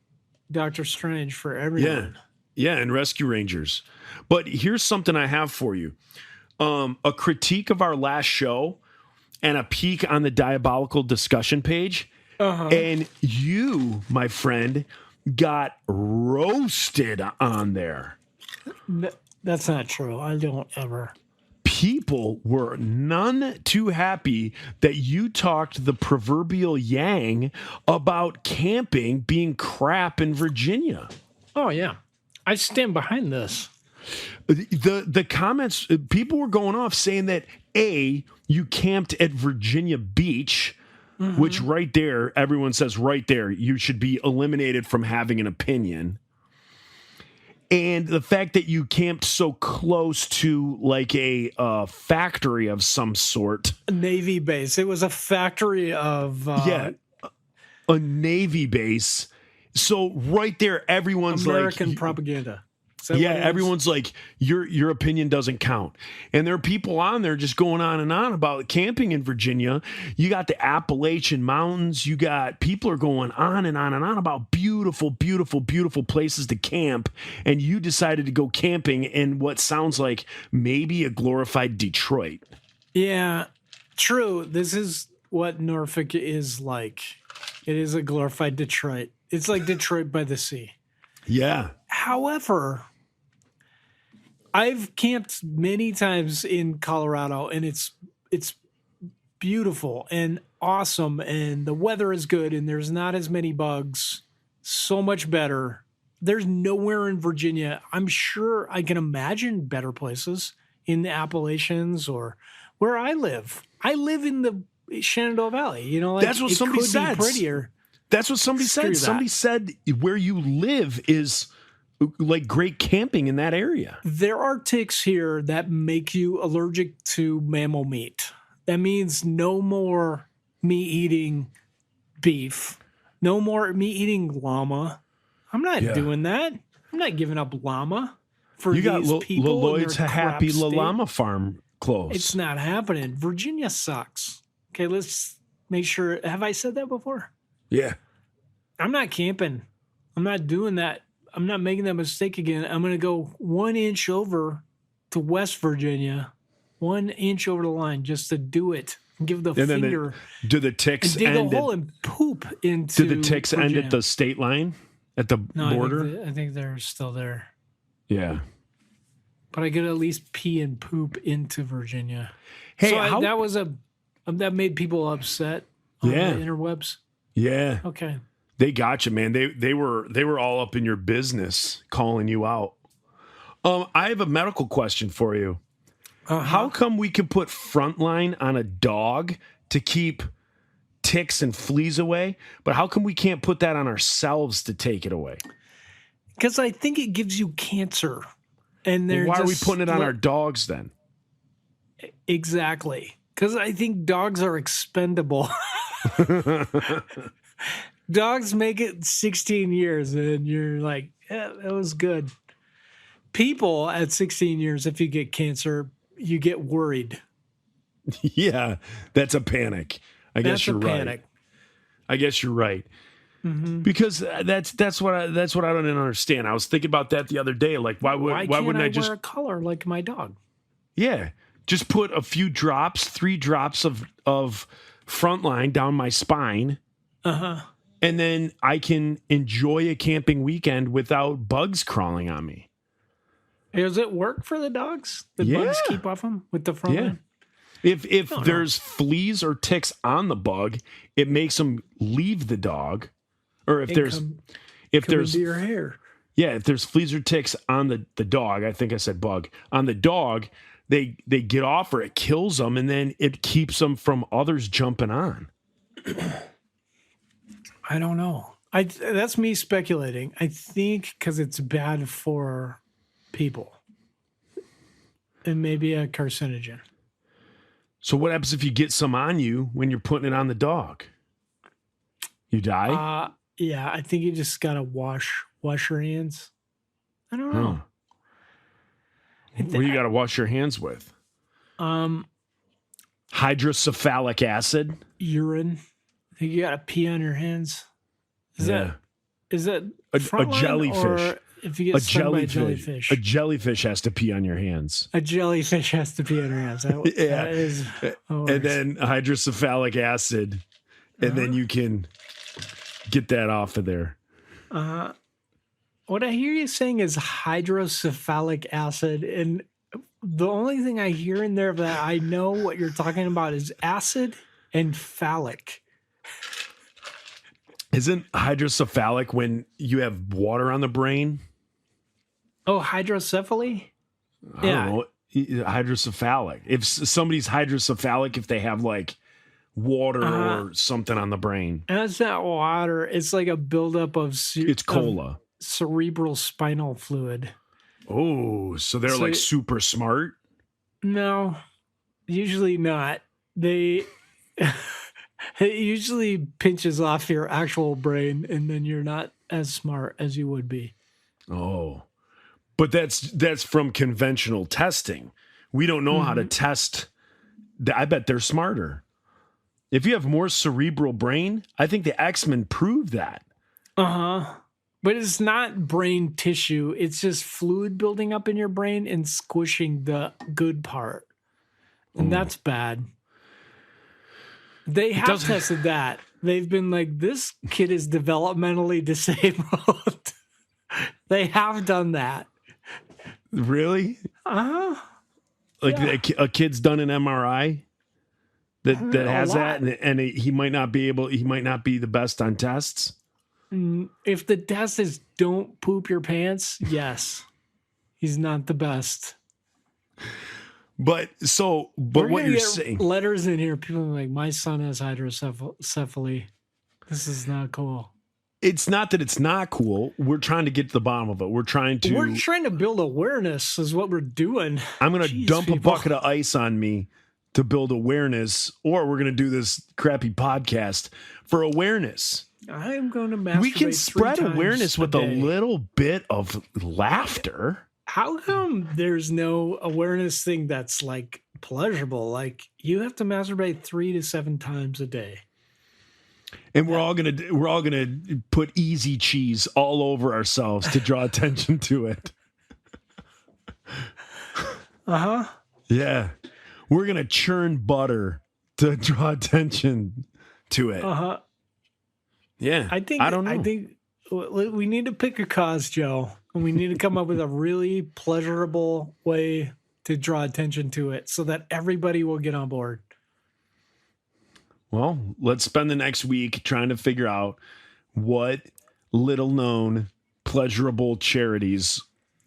Doctor Strange for everyone. Yeah, and Rescue Rangers. But here's something I have for you. A critique of our last show and a peek on the Diabolical discussion page. And you, my friend, got roasted on there. That's not true. I don't ever. People were none too happy that you talked the proverbial yang about camping being crap in Virginia. Oh, yeah. I stand behind this. The comments, people were going off saying that, A, you camped at Virginia Beach, which right there, everyone says right there, you should be eliminated from having an opinion. And the fact that you camped so close to like a factory of some sort. A Navy base. It was a factory of... a Navy base. So right there, everyone's American like... propaganda. Yeah, everyone's like, your opinion doesn't count. And there are people on there just going on and on about camping in Virginia. You got the Appalachian Mountains. You got people are going on and on and on about beautiful, beautiful, beautiful places to camp. And you decided to go camping in what sounds like maybe a glorified Detroit. Yeah, true. This is what Norfolk is like. It is a glorified Detroit. It's like Detroit by the sea. Yeah. However, I've camped many times in Colorado, and it's beautiful and awesome, and the weather is good, and there's not as many bugs. So much better. There's nowhere in Virginia. I'm sure I can imagine better places in the Appalachians or where I live. I live in the Shenandoah Valley. You know, like that's what it somebody could said. be prettier. That's what somebody said. That. Somebody said where you live is like great camping in that area. There are ticks here that make you allergic to mammal meat. That means no more me eating beef, no more me eating llama. I'm not doing that. I'm not giving up llama for these people. Lloyd's Happy Llama Farm closed. It's not happening. Virginia sucks. Okay, let's make sure. Have I said that before? Yeah. I'm not camping. I'm not doing that. I'm not making that mistake again. I'm going to go 1 inch over to West Virginia, 1 inch over the line just to do it. Give the finger. Do the ticks dig end a hole and poop into Do the ticks Virginia. end at the state line? At the border? I think they're still there. Yeah. But I could at least pee and poop into Virginia. Hey, so that made people upset on the interwebs. Yeah. Okay. They got you, man. They were all up in your business calling you out. I have a medical question for you. How come we can put Frontline on a dog to keep ticks and fleas away, but how come we can't put that on ourselves to take it away? Because I think it gives you cancer. And why are we putting it on our dogs then? Exactly. Because I think dogs are expendable. Dogs make it 16 years and you're like, yeah, that was good. People at 16 years, if you get cancer, you get worried. Yeah, that's a panic. I guess you're right. I guess you're right. Mm-hmm. Because that's what I don't understand. I was thinking about that the other day. Like, why wouldn't I just wear a collar like my dog? Yeah, just put a few drops, 3 drops of Frontline down my spine. And then I can enjoy a camping weekend without bugs crawling on me. Does it work for the dogs? The bugs keep off them with the Frontline? Yeah. If there's fleas or ticks on the bug, it makes them leave the dog. Or if there's into your hair. Yeah, if there's fleas or ticks on the dog, I think I said bug, on the dog, they get off or it kills them, and then it keeps them from others jumping on. I don't know. That's me speculating. I think because it's bad for people. And maybe a carcinogen. So what happens if you get some on you when you're putting it on the dog? You die? Yeah, I think you just gotta wash your hands. I don't know. What do you gotta wash your hands with? Hydrocephalic acid? Urine. I think you gotta pee on your hands. Is that a frontline, jellyfish? or if you get stung by a jellyfish? A jellyfish has to pee on your hands. A jellyfish has to pee on your hands. That is and then hydrocephalic acid, and then you can get that off of there. What I hear you saying is hydrocephalic acid, and the only thing I hear in there that I know what you're talking about is acid and phallic. Isn't hydrocephalic when you have water on the brain? Oh, hydrocephaly? I don't know. Hydrocephalic. If somebody's hydrocephalic, if they have like water or something on the brain. And it's not water. It's like a buildup of it's cola. Cerebral spinal fluid. Oh, so they're like super smart? No, usually not. It usually pinches off your actual brain, and then you're not as smart as you would be. Oh, but that's from conventional testing. We don't know how to test. I bet they're smarter. If you have more cerebral brain, I think the X-Men proved that. But it's not brain tissue. It's just fluid building up in your brain and squishing the good part. And that's bad. They have tested that. They've been like, this kid is developmentally disabled. They have done that. Really? Like a kid's done an MRI that has that, and he might not be the best on tests. If the test is don't poop your pants, yes, he's not the best. But what you're saying, letters in here, people are like, my son has hydrocephaly. This is not cool. It's not that it's not cool. We're trying to get to the bottom of it. We're trying to build awareness is what we're doing. I'm going to dump a bucket of ice on me to build awareness, or we're going to do this crappy podcast for awareness. I am going to masturbate. We can spread awareness with a little bit of laughter. How come there's no awareness thing that's like pleasurable? Like you have to masturbate 3 to 7 times a day. And we're all gonna put easy cheese all over ourselves to draw attention to it. Yeah. We're gonna churn butter to draw attention to it. Yeah. I don't know. I think we need to pick a cause, Joe, and we need to come up with a really pleasurable way to draw attention to it so that everybody will get on board. Well, let's spend the next week trying to figure out what little known pleasurable charities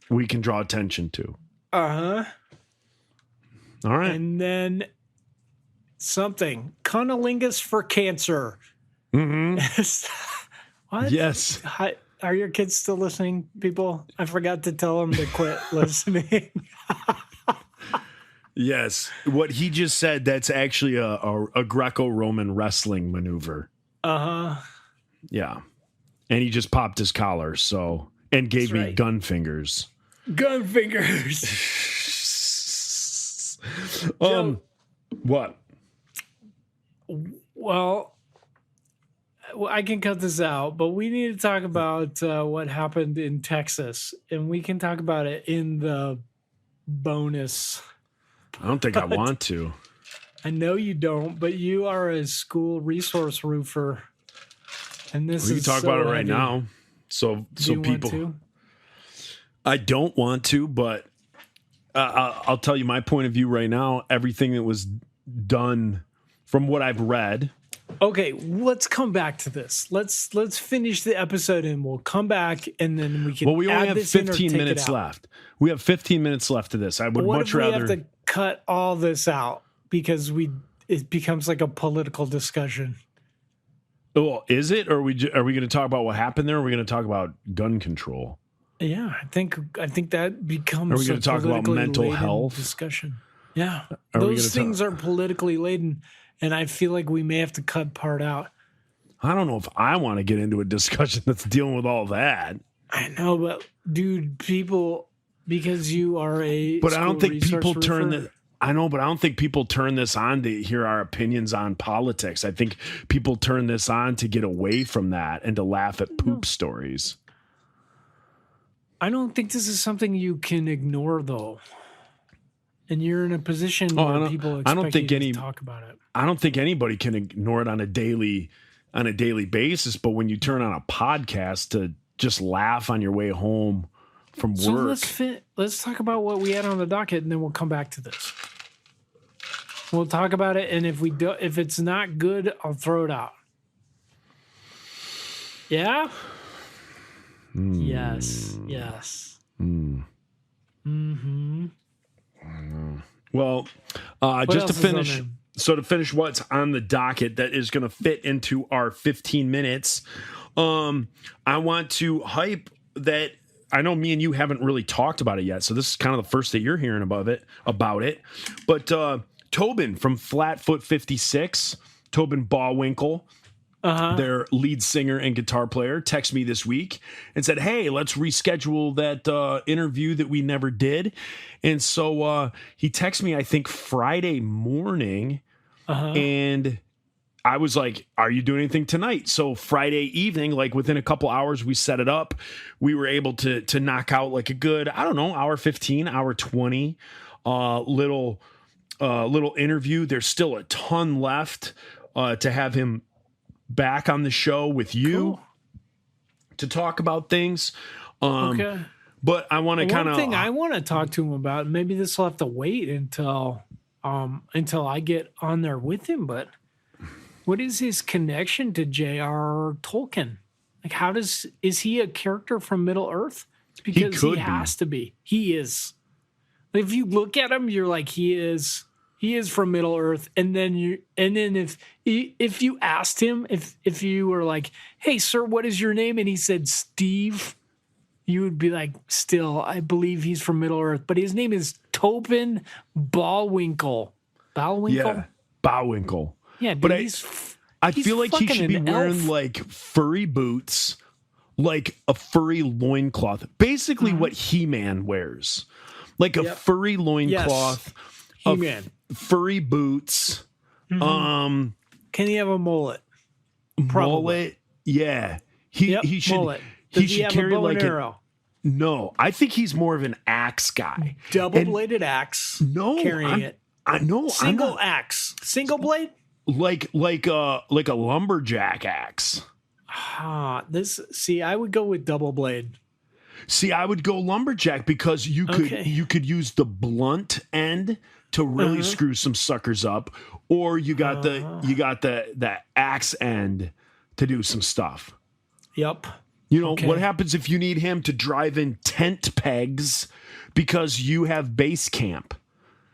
we can draw attention to. All right. And then something. Cunnilingus for cancer. What? Yes. Are your kids still listening, people? I forgot to tell them to quit listening. Yes. What he just said, that's actually a Greco-Roman wrestling maneuver. Yeah. And he just popped his collar, and gave me gun fingers. Gun fingers. What? Well, I can cut this out, but we need to talk about what happened in Texas, and we can talk about it in the bonus. I don't think I want to. I know you don't, but you are a school resource roofer, and this we can talk about it right now. So people, I don't want to, but I'll tell you my point of view right now. Everything that was done, from what I've read. Okay, let's come back to this. Let's finish the episode and we'll come back and then we can. Well, we only have 15 minutes left. We have 15 minutes left to this. I would much rather. We have to cut all this out because it becomes like a political discussion. Well, is it? Or are we going to talk about what happened there? Or are we going to talk about gun control? Yeah, I think that becomes. Are we going to talk about mental health discussion? Yeah, Are we those gonna things are politically laden, and I feel like we may have to cut part out. I don't know if I want to get into a discussion that's dealing with all that. I know, but dude, people, because you are a. But I don't think people turn the. I know, but I don't think people turn this on to hear our opinions on politics. I think people turn this on to get away from that and to laugh at poop stories. I don't think this is something you can ignore, though. And you're in a position where people expect you to talk about it. I don't think anybody can ignore it on a daily basis. But when you turn on a podcast to just laugh on your way home from work. So let's talk about what we had on the docket, and then we'll come back to this. We'll talk about it, and if it's not good, I'll throw it out. Yeah? Yes. Mm-hmm. Well, just to finish what's on the docket that is going to fit into our 15 minutes, I want to hype that. I know me and you haven't really talked about it yet, so this is kind of the first that you're hearing about it. But Tobin from Flatfoot 56, Tobin Ballwinkle, their lead singer and guitar player, texted me this week and said, "Hey, let's reschedule that interview that we never did." And so he texted me, I think, Friday morning, and I was like, "Are you doing anything tonight?" So Friday evening, like within a couple hours, we set it up. We were able to knock out like a good, I don't know, hour 15, hour 20, little interview. There's still a ton left to have him back on the show with you to talk about things. Okay. But I want to kind of. One thing I want to talk to him about, maybe this will have to wait until I get on there with him, but what is his connection to J.R. Tolkien? Like, is he a character from Middle Earth? Because he has to be. He is. If you look at him, you're like, he is from Middle Earth. And then if you asked him, if you were like, "Hey, sir, what is your name?" and he said Steve, you would be like, still, I believe he's from Middle Earth. But his name is Tobin Ballwinkle. Ballwinkle? Yeah, Ballwinkle. Yeah, dude, but he's I feel like he should be wearing like furry boots, like a furry loincloth. Basically what He-Man wears. Like a furry loincloth, He-Man. Furry boots. Can he have a mullet? Probably. Mullet? Yeah. He should mullet. Does he should carry a bow like and arrow? No, I think he's more of an axe guy. Double-bladed axe. No, carrying it. I know. Single axe. Single blade? Like a lumberjack axe. I would go with double blade. See, I would go lumberjack because you could use the blunt end to really screw some suckers up, or you got the axe end to do some stuff. Yep. You know, what happens if you need him to drive in tent pegs because you have base camp?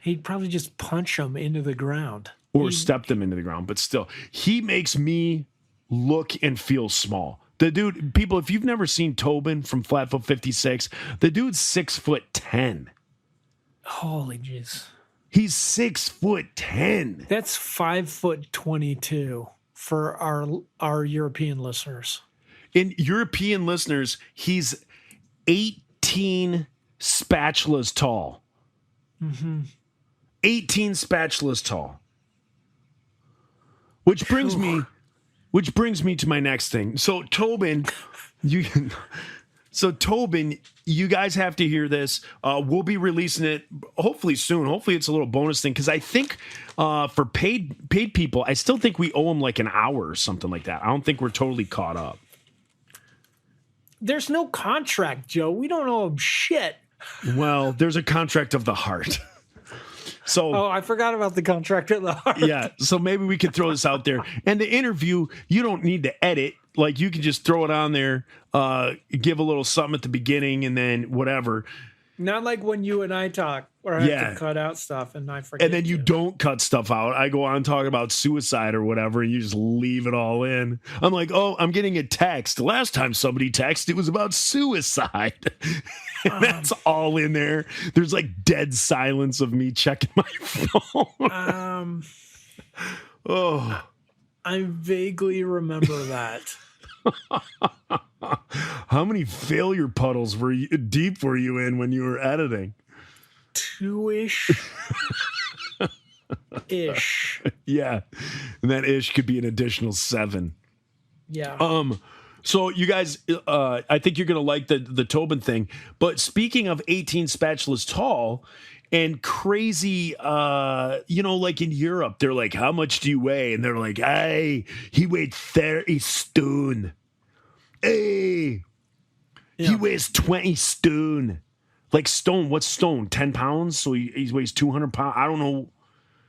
He'd probably just punch them into the ground. Or step them into the ground, but still, he makes me look and feel small. The dude, people, if you've never seen Tobin from Flatfoot 56, the dude's 6'10". Holy jeez. He's 6'10". That's 5'22" for our European listeners. In European listeners, he's 18 spatulas tall. 18 spatulas tall. Which brings me to my next thing. So Tobin, you guys have to hear this. We'll be releasing it hopefully soon. Hopefully it's a little bonus thing because I think for paid people, I still think we owe them like an hour or something like that. I don't think we're totally caught up. There's no contract, Joe. We don't owe them shit. Well, there's a contract of the heart. So, I forgot about the contract of the heart. Yeah, so maybe we could throw this out there. And the interview, you don't need to edit. Like, you can just throw it on there, give a little something at the beginning, and then whatever. Not like when you and I talk, or I have to cut out stuff and I forget. And then you don't cut stuff out. I go on talking about suicide or whatever, and you just leave it all in. I'm like, oh, I'm getting a text. Last time somebody texted, it was about suicide. And that's all in there. There's like dead silence of me checking my phone. Oh, I vaguely remember that. How many failure puddles were you in when you were editing? 2-ish. Ish. Yeah. And that ish could be an additional 7. Yeah. So you guys, I think you're going to like the Tobin thing. But speaking of 18 spatulas tall and crazy, like in Europe, they're like, how much do you weigh? And they're like, hey, he weighed 30 stone. Hey, he weighs 20 stone. Like stone, what's stone? 10 pounds? So he weighs 200 pounds. I don't know.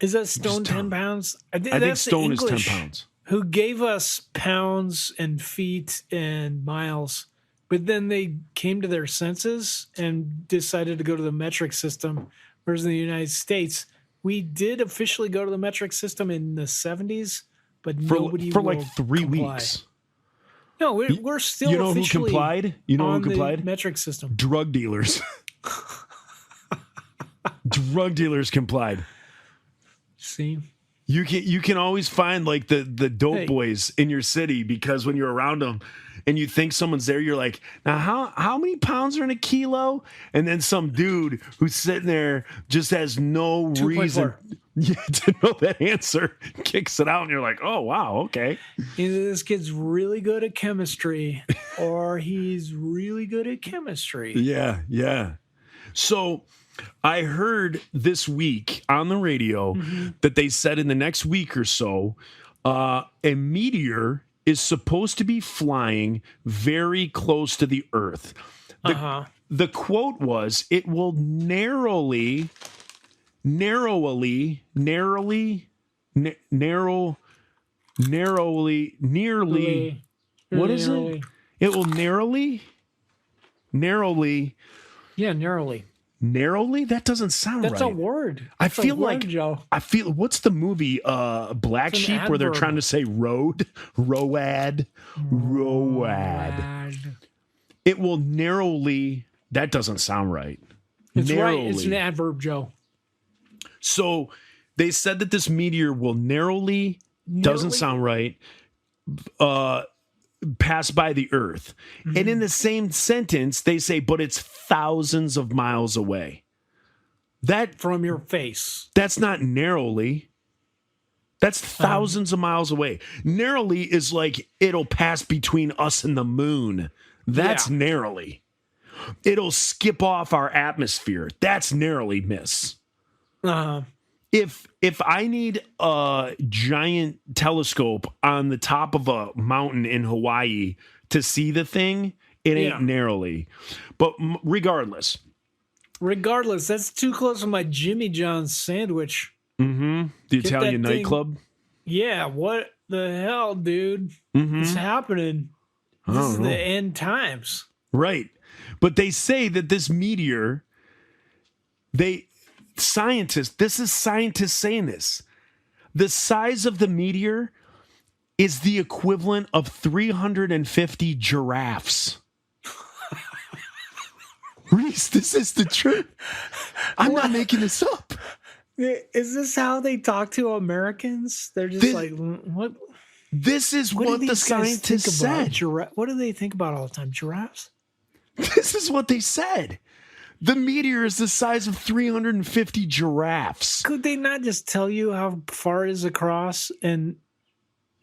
Is that stone 10 pounds? I think stone is 10 pounds. Who gave us pounds and feet and miles, but then they came to their senses and decided to go to the metric system. Whereas in the United States, we did officially go to the metric system in the 70s, but nobody for will like 3 comply. weeks. No, we're still who officially complied? on who complied? the metric system. Drug dealers. Drug dealers complied. See? You can always find like the dope boys in your city, because when you're around them and you think someone's there, you're like, now how many pounds are in a kilo? And then some dude who's sitting there just has no 2.4. reason to know that answer, kicks it out, and you're like, oh wow, okay. Either this kid's really good at chemistry or he's really good at chemistry. Yeah. So I heard this week on the radio that they said in the next week or so, a meteor is supposed to be flying very close to the Earth. The quote was, it will narrowly, nearly, what is it? It will narrowly. Yeah, narrowly. Narrowly? That doesn't sound right. That's a word. I feel like Joe. what's the movie Black Sheep where they're trying to say road? Road. It will narrowly. That doesn't sound right. It's narrowly. right. It's an adverb, Joe. So they said that this meteor will narrowly doesn't sound right. Pass by the Earth. And in the same sentence, they say, but it's thousands of miles away. That from your face. That's not narrowly. That's thousands of miles away. Narrowly is like it'll pass between us and the moon. That's narrowly. It'll skip off our atmosphere. That's narrowly, miss. If I need a giant telescope on the top of a mountain in Hawaii to see the thing, it ain't narrowly. But regardless, that's too close to my Jimmy John's sandwich. The Italian nightclub. Yeah, what the hell, dude? It's happening. This is the end times. Right. But they say that this meteor, this is scientists saying this. The size of the meteor is the equivalent of 350 giraffes. Reese, this is the truth. I'm not making this up. Is this how they talk to Americans? They're just like, what? This is what the scientists said. What do they think about all the time? Giraffes? This is what they said. The meteor is the size of 350 giraffes. Could they not just tell you how far it is across and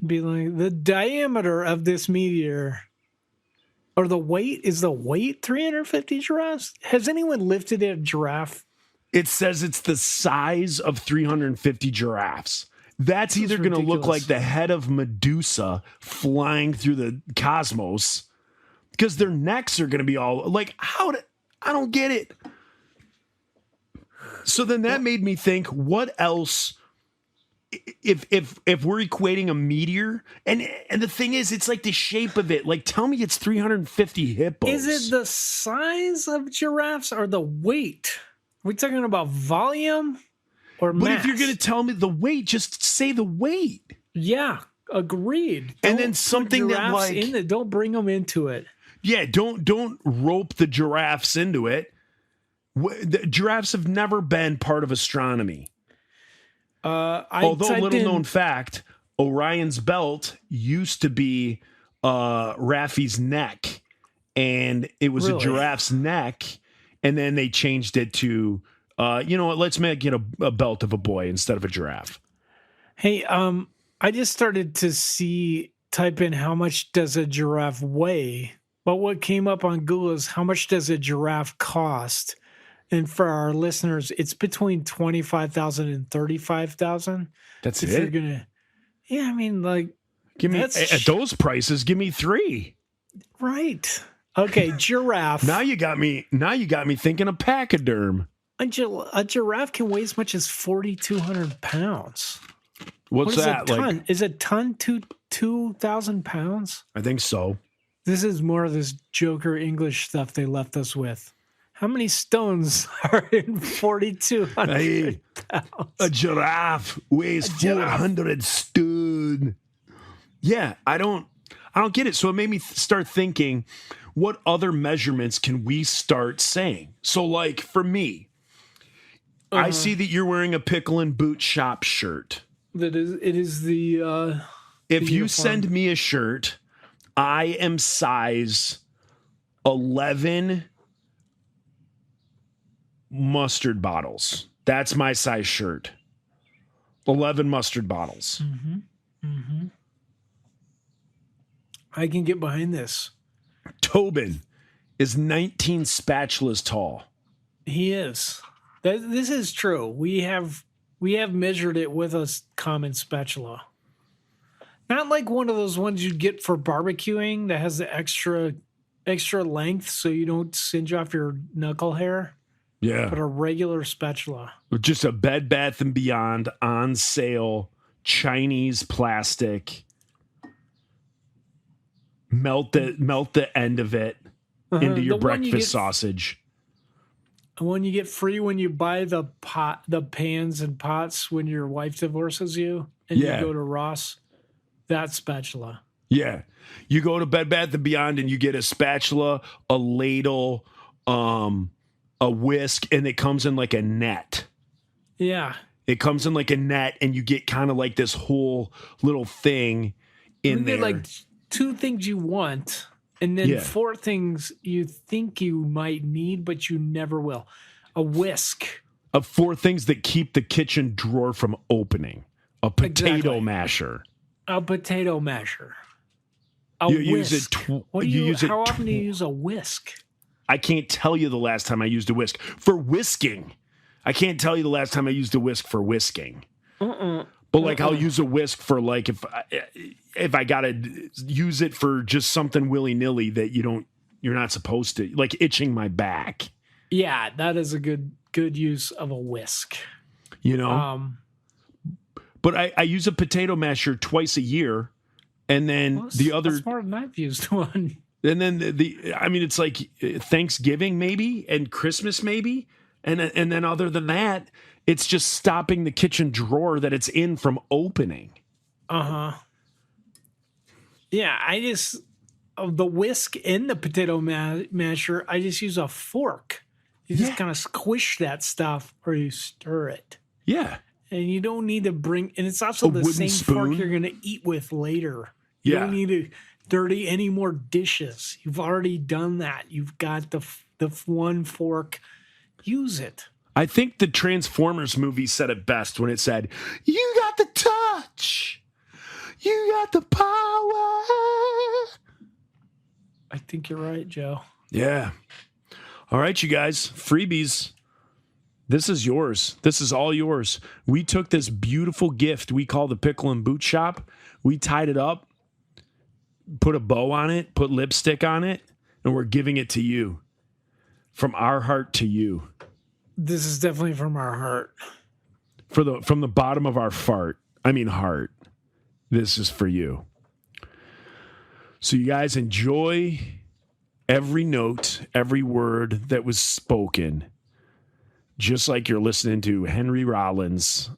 be like, the diameter of this meteor or the weight? Is the weight 350 giraffes? Has anyone lifted a giraffe? It says it's the size of 350 giraffes. That's either going to look like the head of Medusa flying through the cosmos, because their necks are going to be all like, I don't get it. So then that made me think, what else if we're equating a meteor, and the thing is, it's like the shape of it. Like, tell me it's 350 hippos. Is it the size of giraffes or the weight? Are we talking about volume or But mass? if you're going to tell me the weight, just say the weight. Yeah, agreed. And then Don't something put that, giraffes like- in it. Don't bring them into it. Yeah, don't rope the giraffes into it. The giraffes have never been part of astronomy. Although, little known fact, Orion's belt used to be Raffi's neck, and it was a Really? giraffe's neck, and then they changed it to, you know what? Let's make it a belt of a boy instead of a giraffe. Hey, I just started to type in how much does a giraffe weigh, but what came up on Google is how much does a giraffe cost? And for our listeners, it's between 25,000 and 35,000. That's If you're it. gonna, yeah, I mean, like, Give me that's at those prices. Give me 3. right. Okay, giraffe. Now you got me. Now you got me thinking of pachyderm. A giraffe can weigh as much as 4,200 pounds. What's What is that a like? ton? Is a ton 2,000 pounds? I think so. This is more of this Joker English stuff they left us with. How many stones are in 4,200 Hey, pounds? a giraffe weighs 400 stone. Yeah, I don't get it. So it made me start thinking, what other measurements can we start saying? So, like, for me, I see that you're wearing a Pickle and Boot Shop shirt. It is the If you uniform. send me a shirt, I am size 11 mustard bottles. That's my size shirt. 11 mustard bottles. I can get behind this. Tobin is 19 spatulas tall. He is. This is true. We have measured it with a common spatula. Not like one of those ones you get for barbecuing that has the extra length so you don't singe off your knuckle hair, but Yeah. a regular spatula. Just a Bed Bath & Beyond on sale Chinese plastic. Melt the end of it into your The one you breakfast get- sausage. The one you get free when you buy the pans and pots when your wife divorces you and Yeah. you go to Ross. That spatula. Yeah. You go to Bed Bath & Beyond and you get a spatula, a ladle, a whisk, and it comes in like a net. Yeah. It comes in like a net, and you get kind of like this whole little thing in You there. get like 2 things you want, and then Yeah. 4 things you think you might need, but you never will. A whisk. Of 4 things that keep the kitchen drawer from opening. A potato Exactly. masher. A potato masher. A You whisk. use it What do you you use it how often do you use a whisk? I can't tell you the last time I used a whisk for whisking. I can't tell you the last time I used a whisk for whisking. But like I'll use a whisk for like if I gotta use it for just something willy nilly that you're not supposed to, like itching my back. Yeah, that is a good use of a whisk. You know. But I use a potato masher twice a year, and then Well, the other, that's more than I've used one. and then I mean, it's like Thanksgiving maybe and Christmas maybe, and then other than that, it's just stopping the kitchen drawer that it's in from opening. Yeah, I just the whisk in the potato masher. I just use a fork. You just kind of squish that stuff, or you stir it. Yeah, And you don't need to bring, and it's also A the wooden same fork spoon? you're going to eat with later. You Yeah. don't need to dirty any more dishes. You've already done that. You've got the one fork. Use it. I think the Transformers movie said it best when it said, "You got the touch, you got the power." I think you're right, Joe. Yeah. All right, you guys, freebies. This is yours. This is all yours. We took this beautiful gift we call the Pickle and Boot Shop. We tied it up, put a bow on it, put lipstick on it, and we're giving it to you. From our heart to you. This is definitely from our heart. From the bottom of our fart. heart, this is for you. So you guys enjoy every note, every word that was spoken, just like you're listening to Henry Rollins'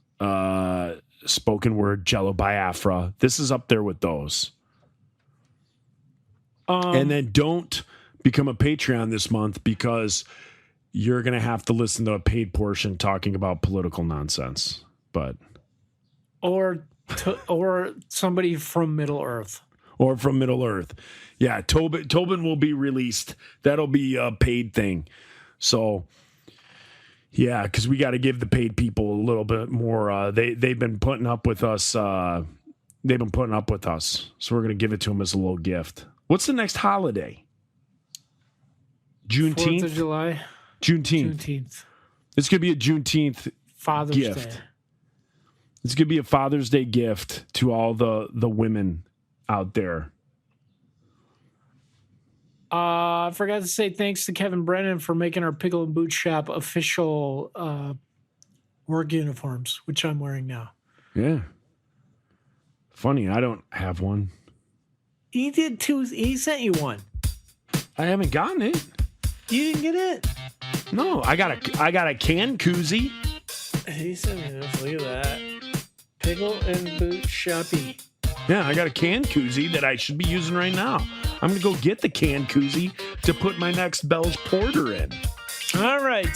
spoken word Jello Biafra. This is up there with those. And then don't become a Patreon this month because you're going to have to listen to a paid portion talking about political nonsense. But or somebody from Middle Earth. Or from Middle Earth. Yeah, Tobin will be released. That'll be a paid thing. So, yeah, because we got to give the paid people a little bit more. They've been putting up with us. So we're going to give it to them as a little gift. What's the next holiday? Juneteenth? 4th of July. Juneteenth. It's going to be a Juneteenth Father's gift. Day. It's going to be a Father's Day gift to all the women out there. I forgot to say thanks to Kevin Brennan for making our Pickle and Boot Shop official work uniforms, which I'm wearing now. Yeah. Funny, I don't have one. He did too. He sent you one. I haven't gotten it. You didn't get it? No, I got a can koozie. He sent me this. Look at that. Pickle and Boot Shoppy. Yeah, I got a can koozie that I should be using right now. I'm going to go get the can koozie to put my next Bell's Porter in. All right.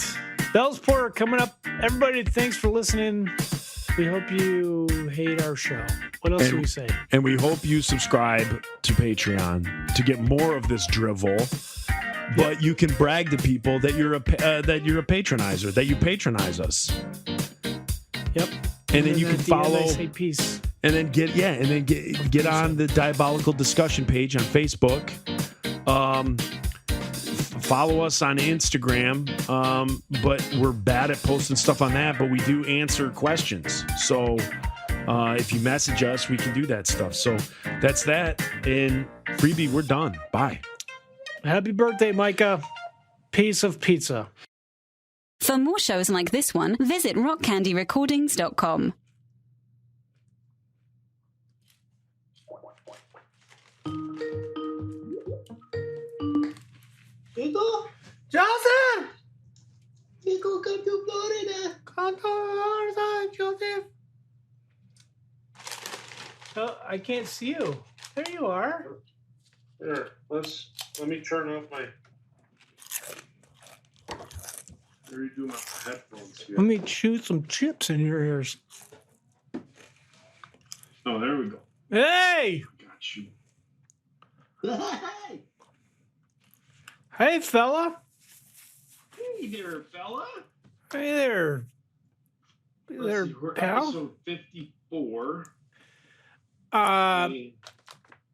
Bell's Porter coming up. Everybody, thanks for listening. We hope you hate our show. What else do we say? And we hope you subscribe to Patreon to get more of this drivel. But you can brag to people that you're a patronizer, that you patronize us. Yep. And then you can follow. Say peace. And then get on the Diabolical Discussion page on Facebook. Follow us on Instagram. But we're bad at posting stuff on that, but we do answer questions. So if you message us, we can do that stuff. So that's that. And Freebie, we're done. Bye. Happy birthday, Micah. Piece of pizza. For more shows like this one, visit rockcandyrecordings.com. Chico? Joseph! Chico, come to Florida. Come to Florida, Joseph. Oh, I can't see you. There you are. Here, let me turn off my. Redo my headphones here. Let me chew some chips in your ears. Oh, there we go. Hey! Got you. Hey! Hey, fella. Hey there, fella. Hey there. Hey there, We're pal. episode 54.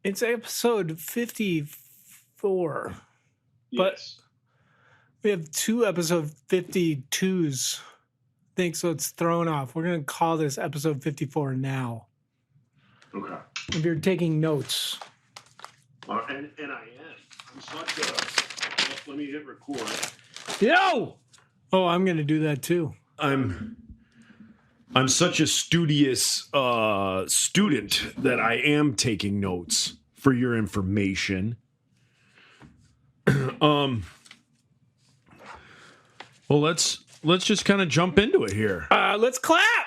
It's episode 54. Yes. We have 2 episode 52s. I think so. It's thrown off. We're going to call this episode 54 now. Okay. If you're taking notes. And I am. I'm such a. Let me hit record. Yo! Oh, I'm going to do that too. I'm such a studious student that I am taking notes for your information. Well, let's just kind of jump into it here. Let's clap.